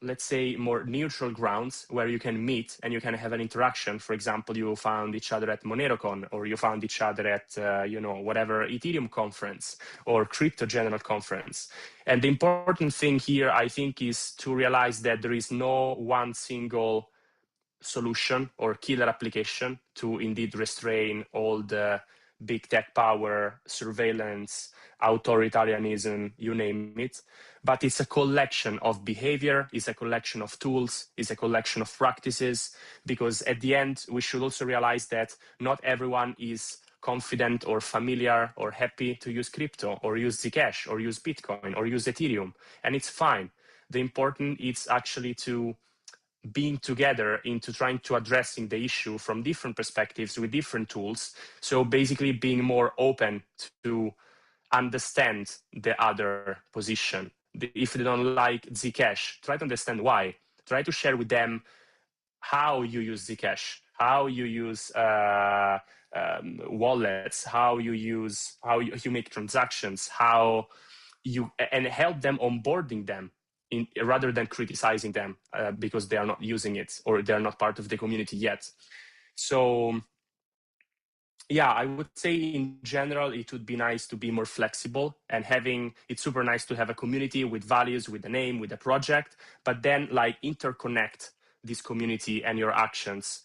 Speaker 1: let's say, more neutral grounds where you can meet and you can have an interaction. For example, you found each other at MoneroCon, or you found each other at, you know, whatever Ethereum conference or crypto general conference. And the important thing here, I think, is to realize that there is no one single solution or killer application to indeed restrain all the big tech power, surveillance, authoritarianism, you name it. But it's a collection of behavior, it's a collection of tools, it's a collection of practices, because at the end, we should also realize that not everyone is confident or familiar or happy to use crypto or use Zcash or use Bitcoin or use Ethereum, and it's fine. The important is actually to being together into trying to addressing the issue from different perspectives with different tools. So basically being more open to understand the other position. If they don't like Zcash, try to understand why. Try to share with them how you use Zcash, how you use wallets, how you make transactions, how you, and help them onboarding them rather than criticizing them because they are not using it or they're not part of the community yet. So yeah, I would say in general, it would be nice to be more flexible, and it's super nice to have a community with values, with a name, with a project, but then like interconnect this community and your actions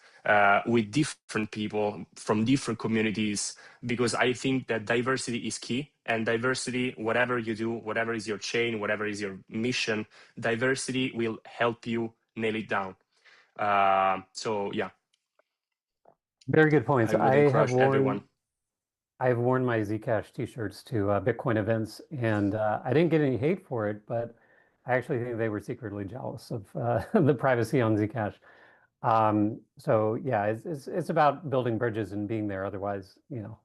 Speaker 1: with different people from different communities, because I think that diversity is key. And diversity, whatever you do, whatever is your chain, whatever is your mission, diversity will help you nail it down. So yeah,
Speaker 3: Very good points.
Speaker 1: I would encourage everyone.
Speaker 3: I've worn my Zcash t-shirts to Bitcoin events, and I didn't get any hate for it, but I actually think they were secretly jealous of the privacy on Zcash. So yeah, it's about building bridges and being there. Otherwise, you know,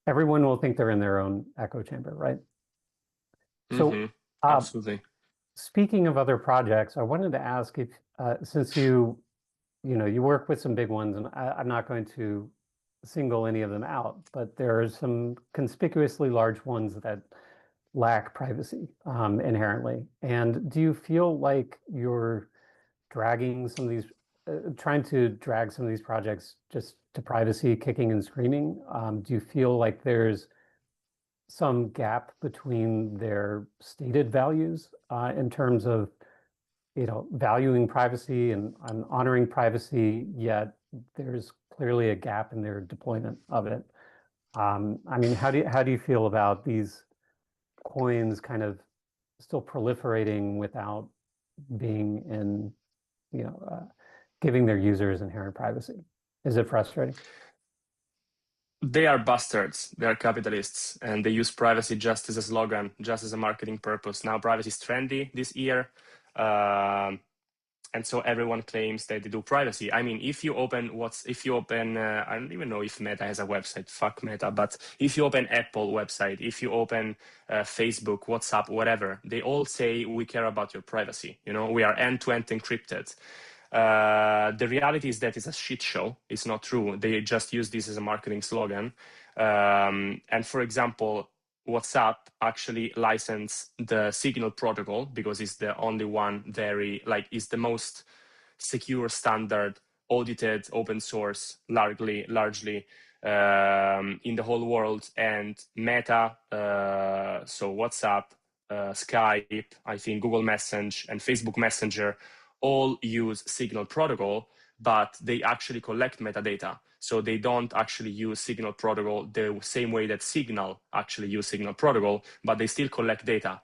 Speaker 3: everyone will think they're in their own echo chamber, right? So,
Speaker 1: Absolutely.
Speaker 3: speaking of other projects, I wanted to ask if, since you work with some big ones, and I'm not going to single any of them out, but there are some conspicuously large ones that lack privacy inherently. And do you feel like you're dragging some of these, trying to drag some of these projects just to privacy, kicking and screaming? Do you feel like there's some gap between their stated values in terms of valuing privacy and honoring privacy, yet there's clearly a gap in their deployment of it? I mean, how do you feel about these coins kind of still proliferating without being in, giving their users inherent privacy? Is it frustrating?
Speaker 1: They are bastards. They are capitalists, and they use privacy just as a slogan, just as a marketing purpose. Now, privacy is trendy this year, and so everyone claims that they do privacy. I mean, if you open, I don't even know if Meta has a website. Fuck Meta. But if you open Apple website, if you open Facebook, WhatsApp, whatever, they all say we care about your privacy. We are end-to-end encrypted. The reality is that it's a shit show. It's not true. They just use this as a marketing slogan. And for example, WhatsApp actually licensed the Signal protocol because it's the only one it's the most secure standard, audited, open source, largely in the whole world. And Meta, so WhatsApp, Skype, I think Google Message and Facebook Messenger all use Signal protocol, but they actually collect metadata. So they don't actually use Signal protocol the same way that Signal actually use Signal protocol, but they still collect data.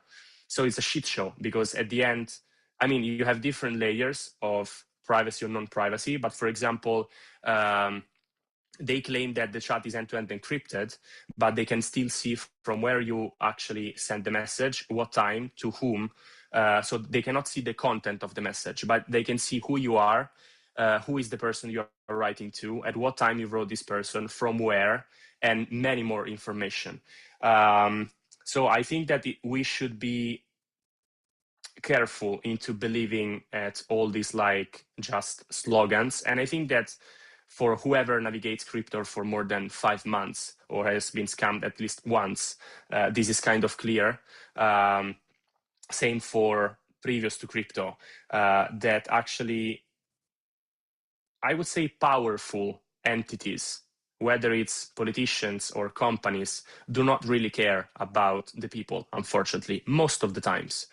Speaker 1: So it's a shit show because at the end, I mean, you have different layers of privacy or non-privacy, but for example, they claim that the chat is end-to-end encrypted, but they can still see from where you actually send the message, what time, to whom. So they cannot see the content of the message, but they can see who you are, who is the person you are writing to, at what time you wrote this person, from where, and many more information. So I think that we should be careful into believing at all these like just slogans. And I think that for whoever navigates crypto for more than 5 months or has been scammed at least once, this is kind of clear. Same for previous to crypto, that actually, I would say powerful entities, whether it's politicians or companies, do not really care about the people, unfortunately, most of the times.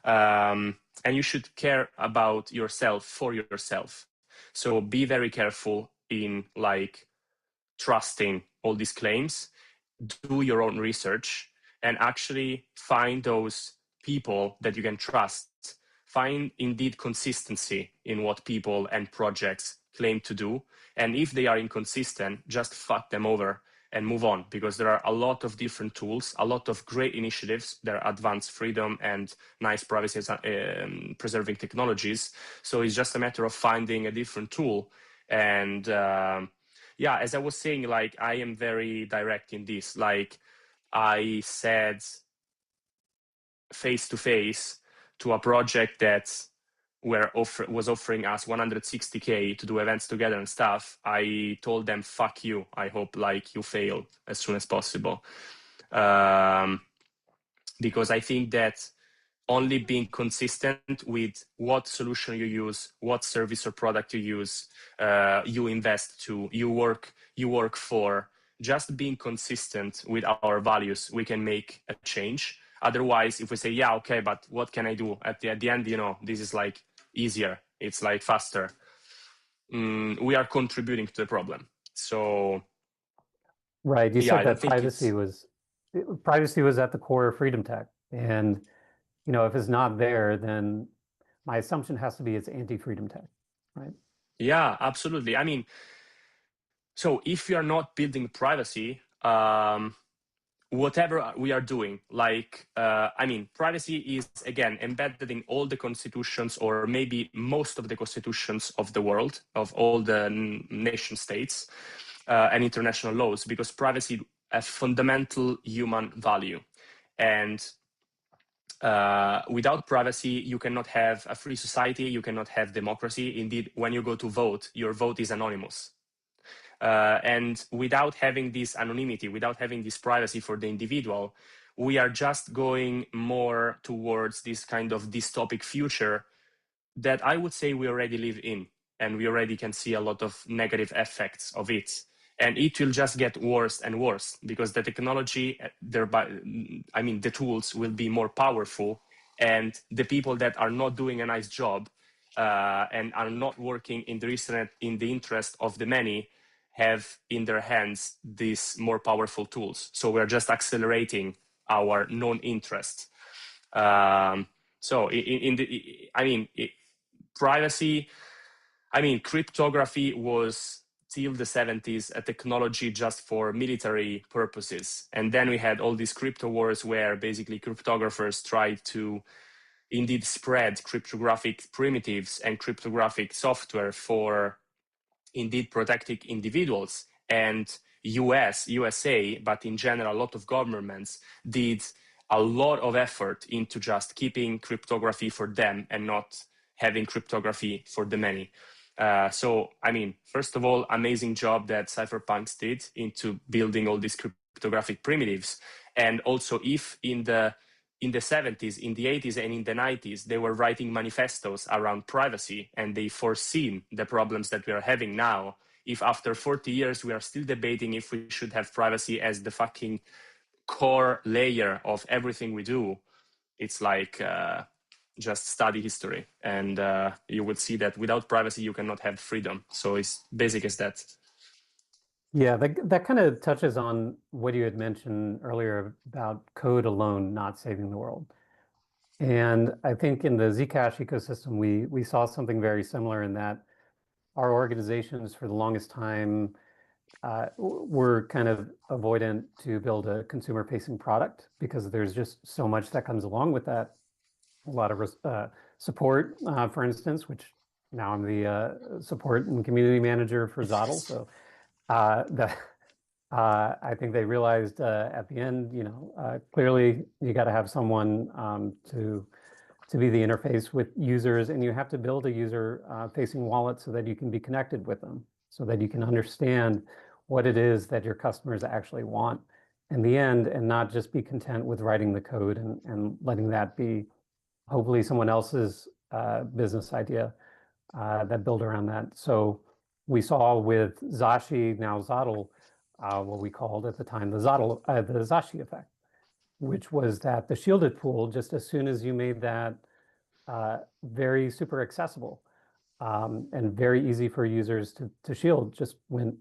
Speaker 1: And you should care about yourself for yourself. So be very careful in like trusting all these claims, do your own research, and actually find those people that you can trust. Find indeed consistency in what people and projects claim to do. And if they are inconsistent, just fuck them over and move on, because there are a lot of different tools, a lot of great initiatives that advance freedom and nice privacy preserving technologies. So it's just a matter of finding a different tool. And yeah, as I was saying, like, I am very direct in this. Like, I said face to face to a project that was offering us 160K to do events together and stuff. I told them, fuck you. I hope like you fail as soon as possible. Because I think that only being consistent with what solution you use, what service or product you use, you invest to, you work for, just being consistent with our values, we can make a change. Otherwise, if we say, yeah, okay, but what can I do? At the end, you know, this is like easier. It's like faster. We are contributing to the problem. So,
Speaker 3: Right. You
Speaker 1: yeah,
Speaker 3: said
Speaker 1: I don't
Speaker 3: that
Speaker 1: think it's...
Speaker 3: privacy was at the core of freedom tech. And, you know, if it's not there, then my assumption has to be it's anti-freedom tech, right?
Speaker 1: Yeah, absolutely. I mean, so if you are not building privacy, whatever we are doing, like, I mean, privacy is, again, embedded in all the constitutions, or maybe most of the constitutions of the world, of all the nation states and international laws, because privacy a fundamental human value. And without privacy, you cannot have a free society, you cannot have democracy. Indeed, when you go to vote, your vote is anonymous. And without having this anonymity, without having this privacy for the individual, we are just going more towards this kind of dystopic future that I would say we already live in, and we already can see a lot of negative effects of it. And it will just get worse and worse, because the technology, thereby, I mean, the tools will be more powerful, and the people that are not doing a nice job and are not working in the interest of the many have in their hands these more powerful tools. So we're just accelerating our non-interest. So privacy, I mean, cryptography was till the 70s a technology just for military purposes. And then we had all these crypto wars where basically cryptographers tried to indeed spread cryptographic primitives and cryptographic software for indeed protecting individuals. And USA, but in general, a lot of governments did a lot of effort into just keeping cryptography for them and not having cryptography for the many. So, I mean, first of all, amazing job that cypherpunks did into building all these cryptographic primitives. And also, if in the 70s, in the 80s, and in the 90s, they were writing manifestos around privacy, and they foreseen the problems that we are having now. If after 40 years we are still debating if we should have privacy as the fucking core layer of everything we do, it's like just study history, and you would see that without privacy you cannot have freedom. So it's basic as that.
Speaker 3: Yeah, that kind of touches on what you had mentioned earlier about code alone not saving the world. And I think in the Zcash ecosystem, we saw something very similar in that our organizations for the longest time were kind of avoidant to build a consumer-facing product because there's just so much that comes along with that. A lot of support, for instance, which now I'm the support and community manager for Zottle. So that I think they realized at the end, clearly you got to have someone to be the interface with users, and you have to build a user-facing wallet so that you can be connected with them, so that you can understand what it is that your customers actually want in the end, and not just be content with writing the code and letting that be hopefully someone else's business idea that build around that. So we saw with Zashi, now Zottle, what we called at the time the Zashi effect, which was that the shielded pool, just as soon as you made that very super accessible and very easy for users to shield, just went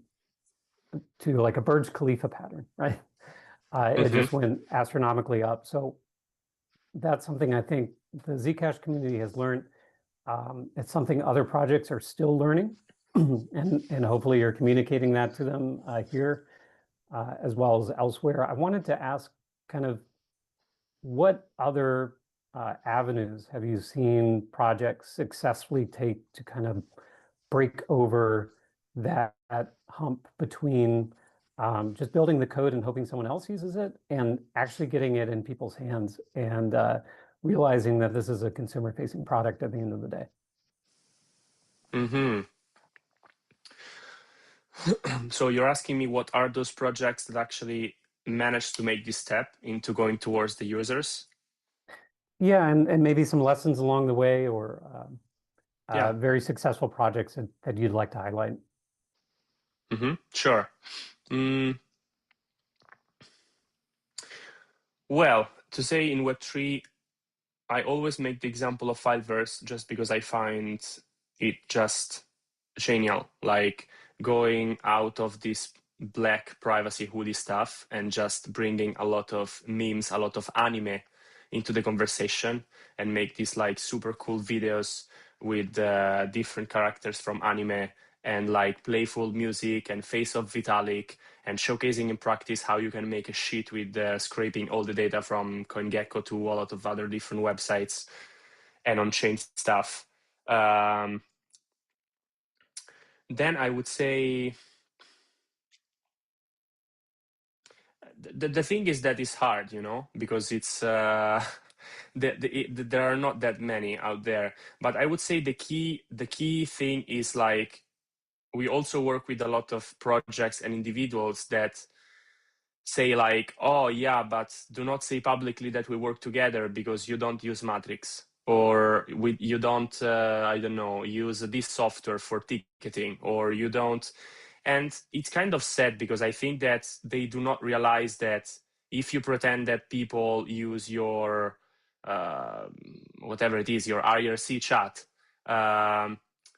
Speaker 3: to like a Burj Khalifa pattern, right? It just went astronomically up. So that's something I think the Zcash community has learned. It's something other projects are still learning, and hopefully you're communicating that to them here as well as elsewhere. I wanted to ask kind of what other avenues have you seen projects successfully take to kind of break over that hump between just building the code and hoping someone else uses it and actually getting it in people's hands and realizing that this is a consumer-facing product at the end of the day?
Speaker 1: So you're asking me what are those projects that actually managed to make this step into going towards the users?
Speaker 3: Yeah, and maybe some lessons along the way or
Speaker 1: Yeah.
Speaker 3: very successful projects that you'd like to highlight.
Speaker 1: Sure. Well, to say in Web3, I always make the example of Fileverse just because I find it just genial, like going out of this black privacy hoodie stuff and just bringing a lot of memes, a lot of anime into the conversation and make these like super cool videos with different characters from anime and like playful music and face of Vitalik and showcasing in practice how you can make a sheet with scraping all the data from CoinGecko to a lot of other different websites and on-chain stuff. Then I would say the thing is that it's hard, because it's there are not that many out there. But I would say the key thing is like we also work with a lot of projects and individuals that say like, oh yeah, but do not say publicly that we work together because you don't use Matrix or you don't, I don't know, use this software for ticketing or you don't. And it's kind of sad because I think that they do not realize that if you pretend that people use your, whatever it is, your IRC chat,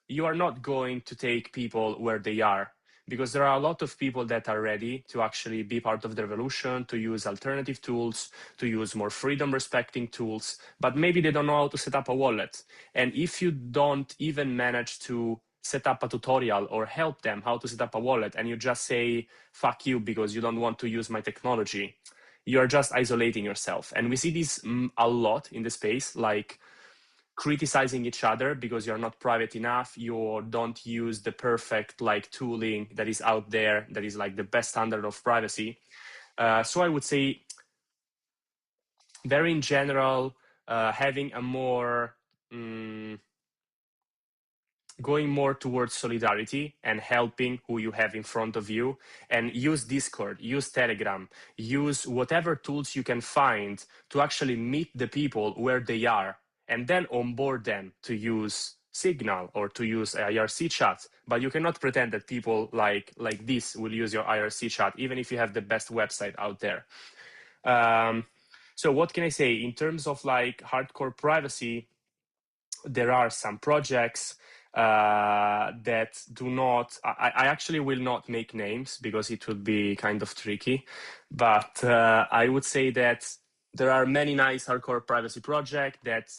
Speaker 1: you are not going to take people where they are, because there are a lot of people that are ready to actually be part of the revolution, to use alternative tools, to use more freedom respecting tools, but maybe they don't know how to set up a wallet. And if you don't even manage to set up a tutorial or help them how to set up a wallet and you just say, fuck you because you don't want to use my technology, you're just isolating yourself. And we see this a lot in the space, like criticizing each other because you're not private enough, you don't use the perfect like tooling that is out there that is like the best standard of privacy. So I would say very in general, having a more going more towards solidarity and helping who you have in front of you, and use Discord, use Telegram, use whatever tools you can find to actually meet the people where they are and then onboard them to use Signal or to use IRC chat. But you cannot pretend that people like this will use your IRC chat, even if you have the best website out there. So what can I say in terms of like hardcore privacy? There are some projects that do not, I actually will not make names because it would be kind of tricky, but I would say that there are many nice hardcore privacy projects that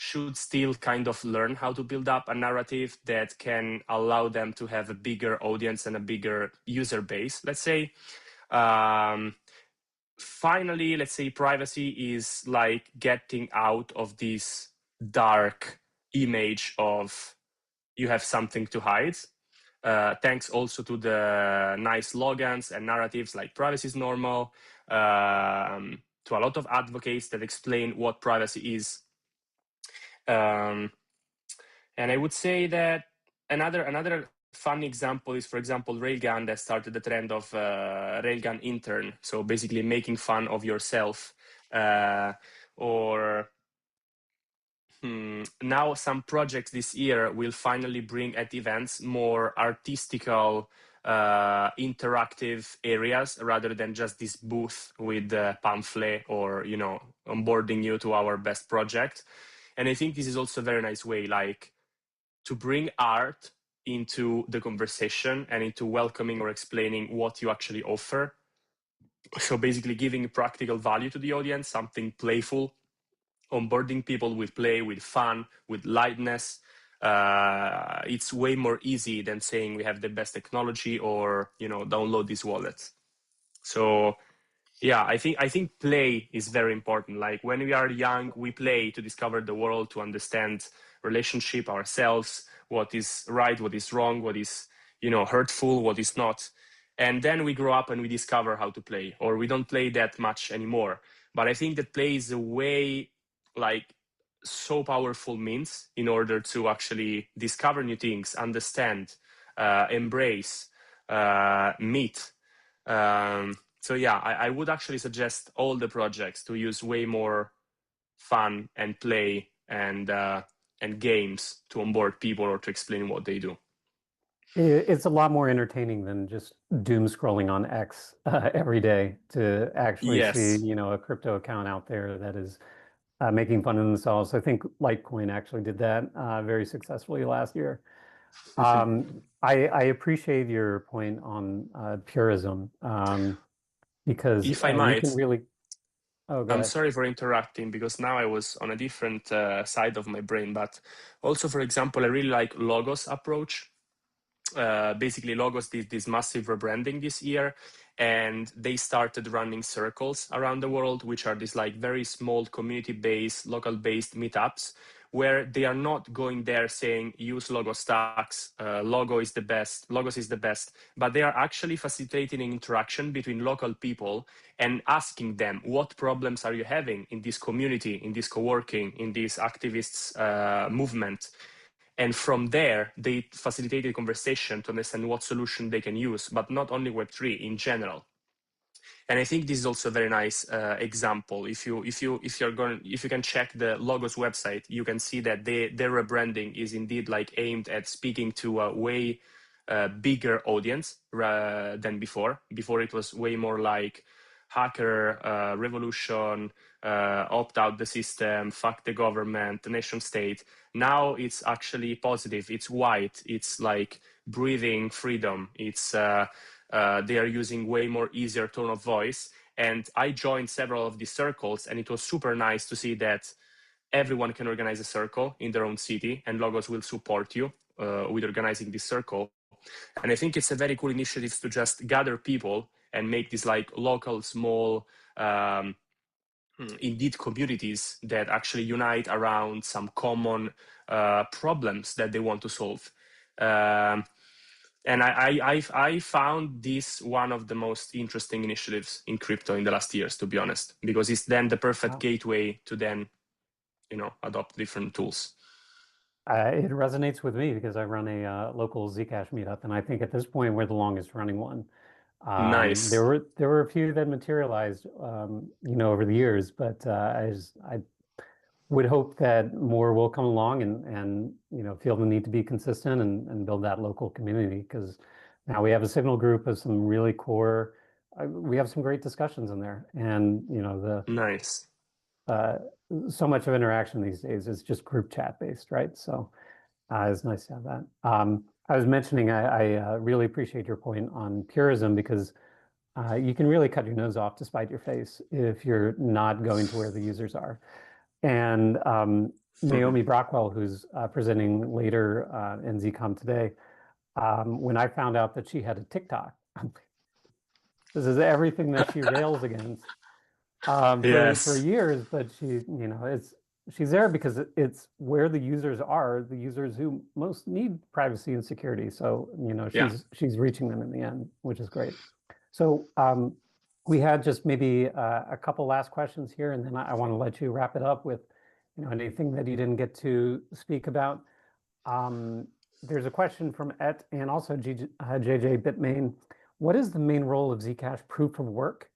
Speaker 1: should still kind of learn how to build up a narrative that can allow them to have a bigger audience and a bigger user base, let's say. Finally, let's say privacy is like getting out of this dark image of you have something to hide. thanks also to the nice slogans and narratives like privacy is normal, to a lot of advocates that explain what privacy is. And I would say that another fun example is, for example, Railgun, that started the trend of Railgun intern. So basically making fun of yourself, or now some projects this year will finally bring at events more artistical, interactive areas rather than just this booth with the pamphlet or, onboarding you to our best project. And I think this is also a very nice way, like, to bring art into the conversation and into welcoming or explaining what you actually offer. So basically giving practical value to the audience, something playful, onboarding people with play, with fun, with lightness. It's way more easy than saying we have the best technology or, download this wallet. So yeah, I think play is very important. Like when we are young, we play to discover the world, to understand relationship, ourselves, what is right, what is wrong, what is, hurtful, what is not. And then we grow up and we discover how to play, or we don't play that much anymore. But I think that play is a way, like, so powerful means in order to actually discover new things, understand, embrace, meet. So yeah, I would actually suggest all the projects to use way more fun and play and games to onboard people or to explain what they do.
Speaker 3: It's a lot more entertaining than just doom scrolling on X every day to actually see,
Speaker 1: Yes.
Speaker 3: a crypto account out there that is making fun of themselves. I think Litecoin actually did that very successfully last year. I appreciate your point on purism because
Speaker 1: If I
Speaker 3: you can
Speaker 1: might,
Speaker 3: really. Oh, go
Speaker 1: I'm
Speaker 3: ahead.
Speaker 1: sorry for interrupting, because now I was on a different side of my brain. But also, for example, I really like Logos approach. Basically, Logos did this massive rebranding this year, and they started running circles around the world, which are these like very small community-based, local-based meetups, where they are not going there saying use Logo stacks, Logos is the best, but they are actually facilitating interaction between local people and asking them, what problems are you having in this community, in this co-working, in this activists movement? And from there, they facilitated conversation to understand what solution they can use, but not only Web3 in general. And I think this is also a very nice example. If you can check the Logos website, you can see that their rebranding is indeed like aimed at speaking to a way bigger audience than before. Before it was way more like hacker, revolution, opt out the system, fuck the government, the nation state. Now it's actually positive. It's white. It's like breathing freedom. It's they are using way more easier tone of voice. And I joined several of these circles, and it was super nice to see that everyone can organize a circle in their own city, and Logos will support you with organizing this circle. And I think it's a very cool initiative to just gather people and make these like local, small, indeed communities that actually unite around some common problems that they want to solve. And I found this one of the most interesting initiatives in crypto in the last years, to be honest, because it's then the perfect
Speaker 3: Wow.
Speaker 1: gateway to then, adopt different tools.
Speaker 3: It resonates with me because I run a local Zcash meetup, and I think at this point we're the longest running one. There
Speaker 1: Nice.
Speaker 3: were a few that materialized, over the years, but I would hope that more will come along and feel the need to be consistent and build that local community because now we have a signal group of some really core. We have some great discussions in there, and
Speaker 1: Nice.
Speaker 3: uh, so much of interaction these days is just group chat based, right? So it's nice to have that. I was mentioning I really appreciate your point on purism because you can really cut your nose off to spite your face if you're not going to where the users are. And Naomi Brockwell, who's presenting later in Zcomm today, when I found out that she had a TikTok, this is everything that she rails against for
Speaker 1: Yes.
Speaker 3: years. But it's she's there because it's where the users are, the users who most need privacy and security. So,
Speaker 1: Yeah.
Speaker 3: she's reaching them in the end, which is great. So we had just maybe a couple last questions here, and then I want to let you wrap it up with, anything that you didn't get to speak about. There's a question from Et and also JJ Bitmain. What is the main role of Zcash proof of work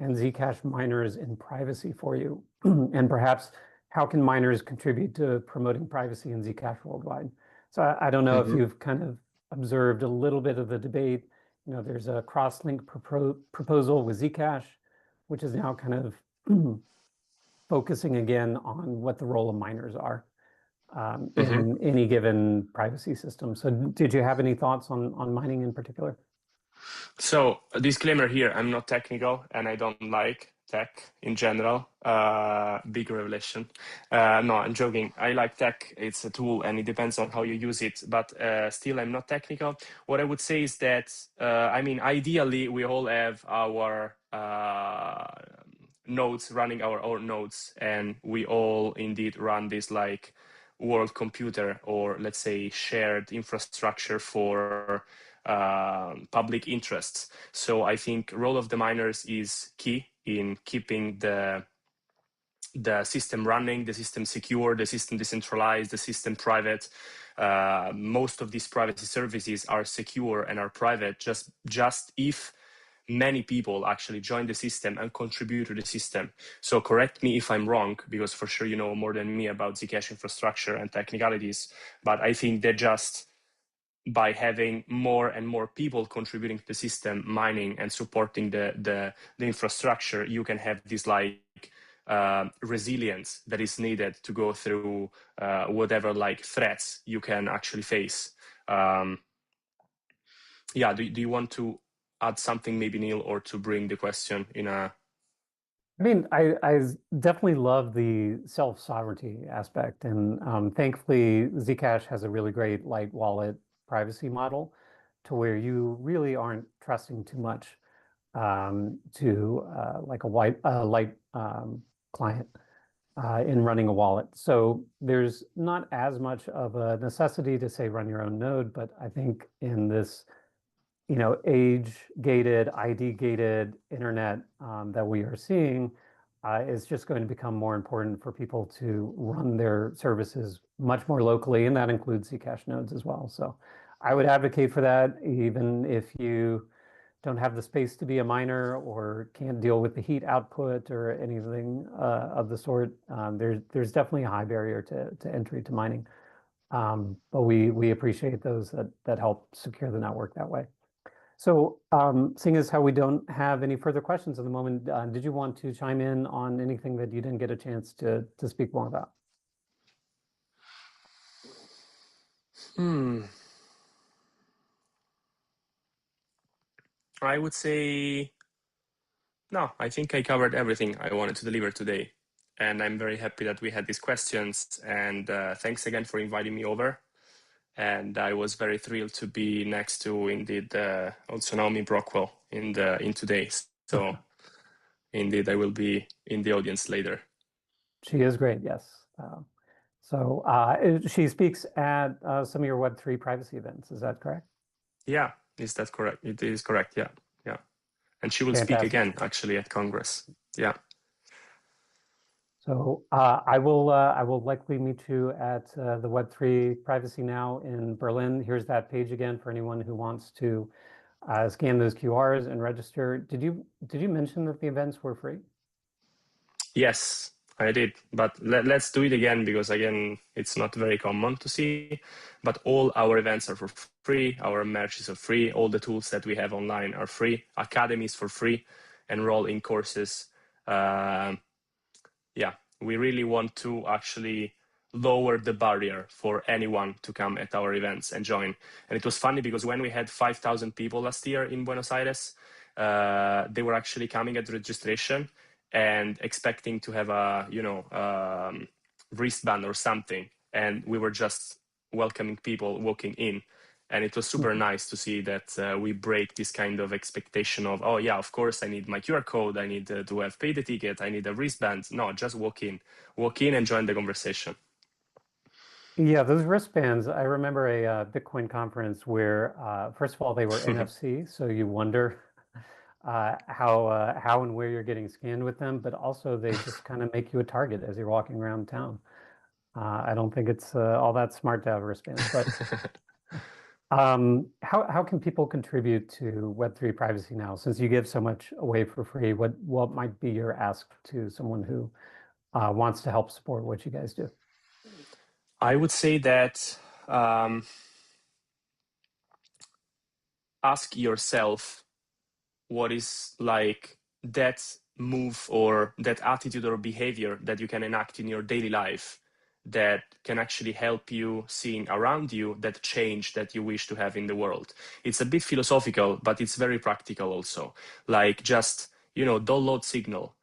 Speaker 3: and Zcash miners in privacy for you? And perhaps how can miners contribute to promoting privacy in Zcash worldwide? So I don't know if you've kind of observed a little bit of the debate. There's a cross-link proposal with Zcash, which is now kind of focusing again on what the role of miners are in any given privacy system. So did you have any thoughts on mining in particular?
Speaker 1: So a disclaimer here, I'm not technical and I don't like tech in general. Big revelation. No, I'm joking. I like tech. It's a tool and it depends on how you use it. But still, I'm not technical. What I would say is that, ideally, we all have our nodes running our own nodes, and we all indeed run this like world computer, or let's say shared infrastructure for public interests. So I think role of the miners is key in keeping the system running, the system secure, the system decentralized, the system private. Most of these privacy services are secure and are private just if many people actually join the system and contribute to the system. So correct me if I'm wrong, because for sure you know more than me about Zcash infrastructure and technicalities, but I think that just by having more and more people contributing to the system, mining and supporting the infrastructure, you can have this like resilience that is needed to go through whatever like threats you can actually face. Yeah, do you want to add something maybe, Neil, or to bring the question in a...
Speaker 3: I definitely love the self-sovereignty aspect. And thankfully, Zcash has a really great light wallet privacy model to where you really aren't trusting too much to like a light client in running a wallet. So there's not as much of a necessity to say run your own node, but I think in this age-gated, ID-gated internet that we are seeing is just going to become more important for people to run their services much more locally, and that includes Zcash nodes as well. So I would advocate for that, even if you don't have the space to be a miner or can't deal with the heat output or anything of the sort. There's definitely a high barrier to entry to mining. But we appreciate those that help secure the network that way. So, seeing as how we don't have any further questions at the moment, did you want to chime in on anything that you didn't get a chance to speak more about?
Speaker 1: I would say, no, I think I covered everything I wanted to deliver today. And I'm very happy that we had these questions. And thanks again for inviting me over. And I was very thrilled to be next to, indeed, also Naomi Brockwell in today. So, indeed, I will be in the audience later.
Speaker 3: She is great, yes. So she speaks at some of your Web3 privacy events. Is that correct?
Speaker 1: Yeah, is that correct? It is correct. Yeah, yeah. And she will speak
Speaker 3: Fantastic.
Speaker 1: again, actually, at Congress. Yeah.
Speaker 3: So I will likely meet you at the Web3 Privacy Now in Berlin. Here's that page again for anyone who wants to scan those QRs and register. Did you mention that the events were free?
Speaker 1: Yes, I did. But let's do it again, because again, it's not very common to see. But all our events are for free. Our merch is for free. All the tools that we have online are free. Academy is for free. Enroll in courses. Yeah, we really want to actually lower the barrier for anyone to come at our events and join. And it was funny because when we had 5,000 people last year in Buenos Aires, they were actually coming at registration and expecting to have a wristband or something, and we were just welcoming people walking in. And it was super nice to see that we break this kind of expectation of, oh yeah, of course I need my QR code, I need to have paid the ticket, I need a wristband. No, just walk in and join the conversation.
Speaker 3: Yeah, those wristbands, I remember a Bitcoin conference where, first of all, they were NFC, so you wonder how and where you're getting scanned with them, but also they just kind of make you a target as you're walking around town. I don't think it's all that smart to have wristbands, but how can people contribute to Web3 privacy now? Since you give so much away for free, what might be your ask to someone who wants to help support what you guys do?
Speaker 1: I would say that ask yourself what is like that move or that attitude or behavior that you can enact in your daily life that can actually help you seeing around you that change that you wish to have in the world. It's a bit philosophical, but it's very practical also. Like just, download Signal,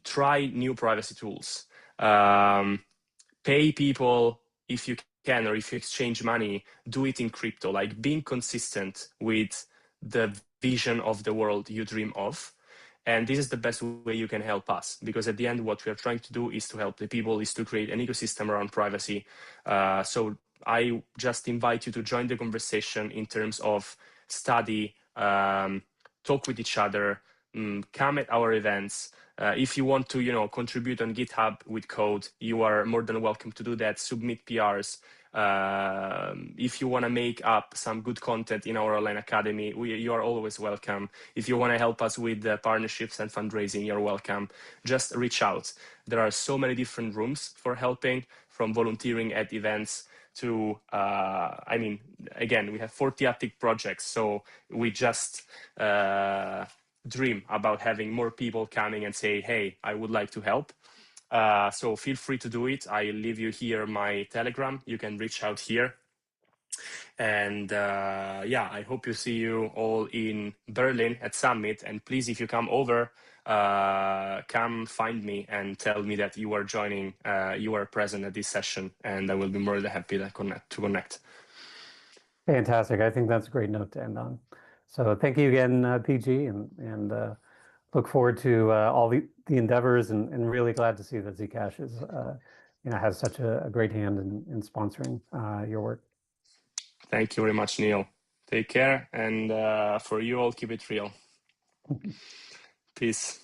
Speaker 1: try new privacy tools, pay people if you can, or if you exchange money, do it in crypto, like being consistent with the vision of the world you dream of. And this is the best way you can help us, because at the end, what we are trying to do is to help the people, is to create an ecosystem around privacy. So I just invite you to join the conversation in terms of study, talk with each other, come at our events. If you want to, contribute on GitHub with code, you are more than welcome to do that. Submit PRs. If you want to make up some good content in our online academy, you are always welcome. If you want to help us with partnerships and fundraising, you're welcome. Just reach out. There are so many different rooms for helping, from volunteering at events to, again, we have 40 active projects. So we just dream about having more people coming and say, hey, I would like to help. So feel free to do it. I leave you here my Telegram. You can reach out here. And I hope you see you all in Berlin at Summit. And please, if you come over, come find me and tell me that you are joining, you are present at this session, and I will be more than happy to connect.
Speaker 3: Fantastic. I think that's a great note to end on. So thank you again, PG, and look forward to all the endeavors, and really glad to see that Zcash is, has such a great hand in sponsoring your work.
Speaker 1: Thank you very much, Neil. Take care, and for you all, keep it real. Peace.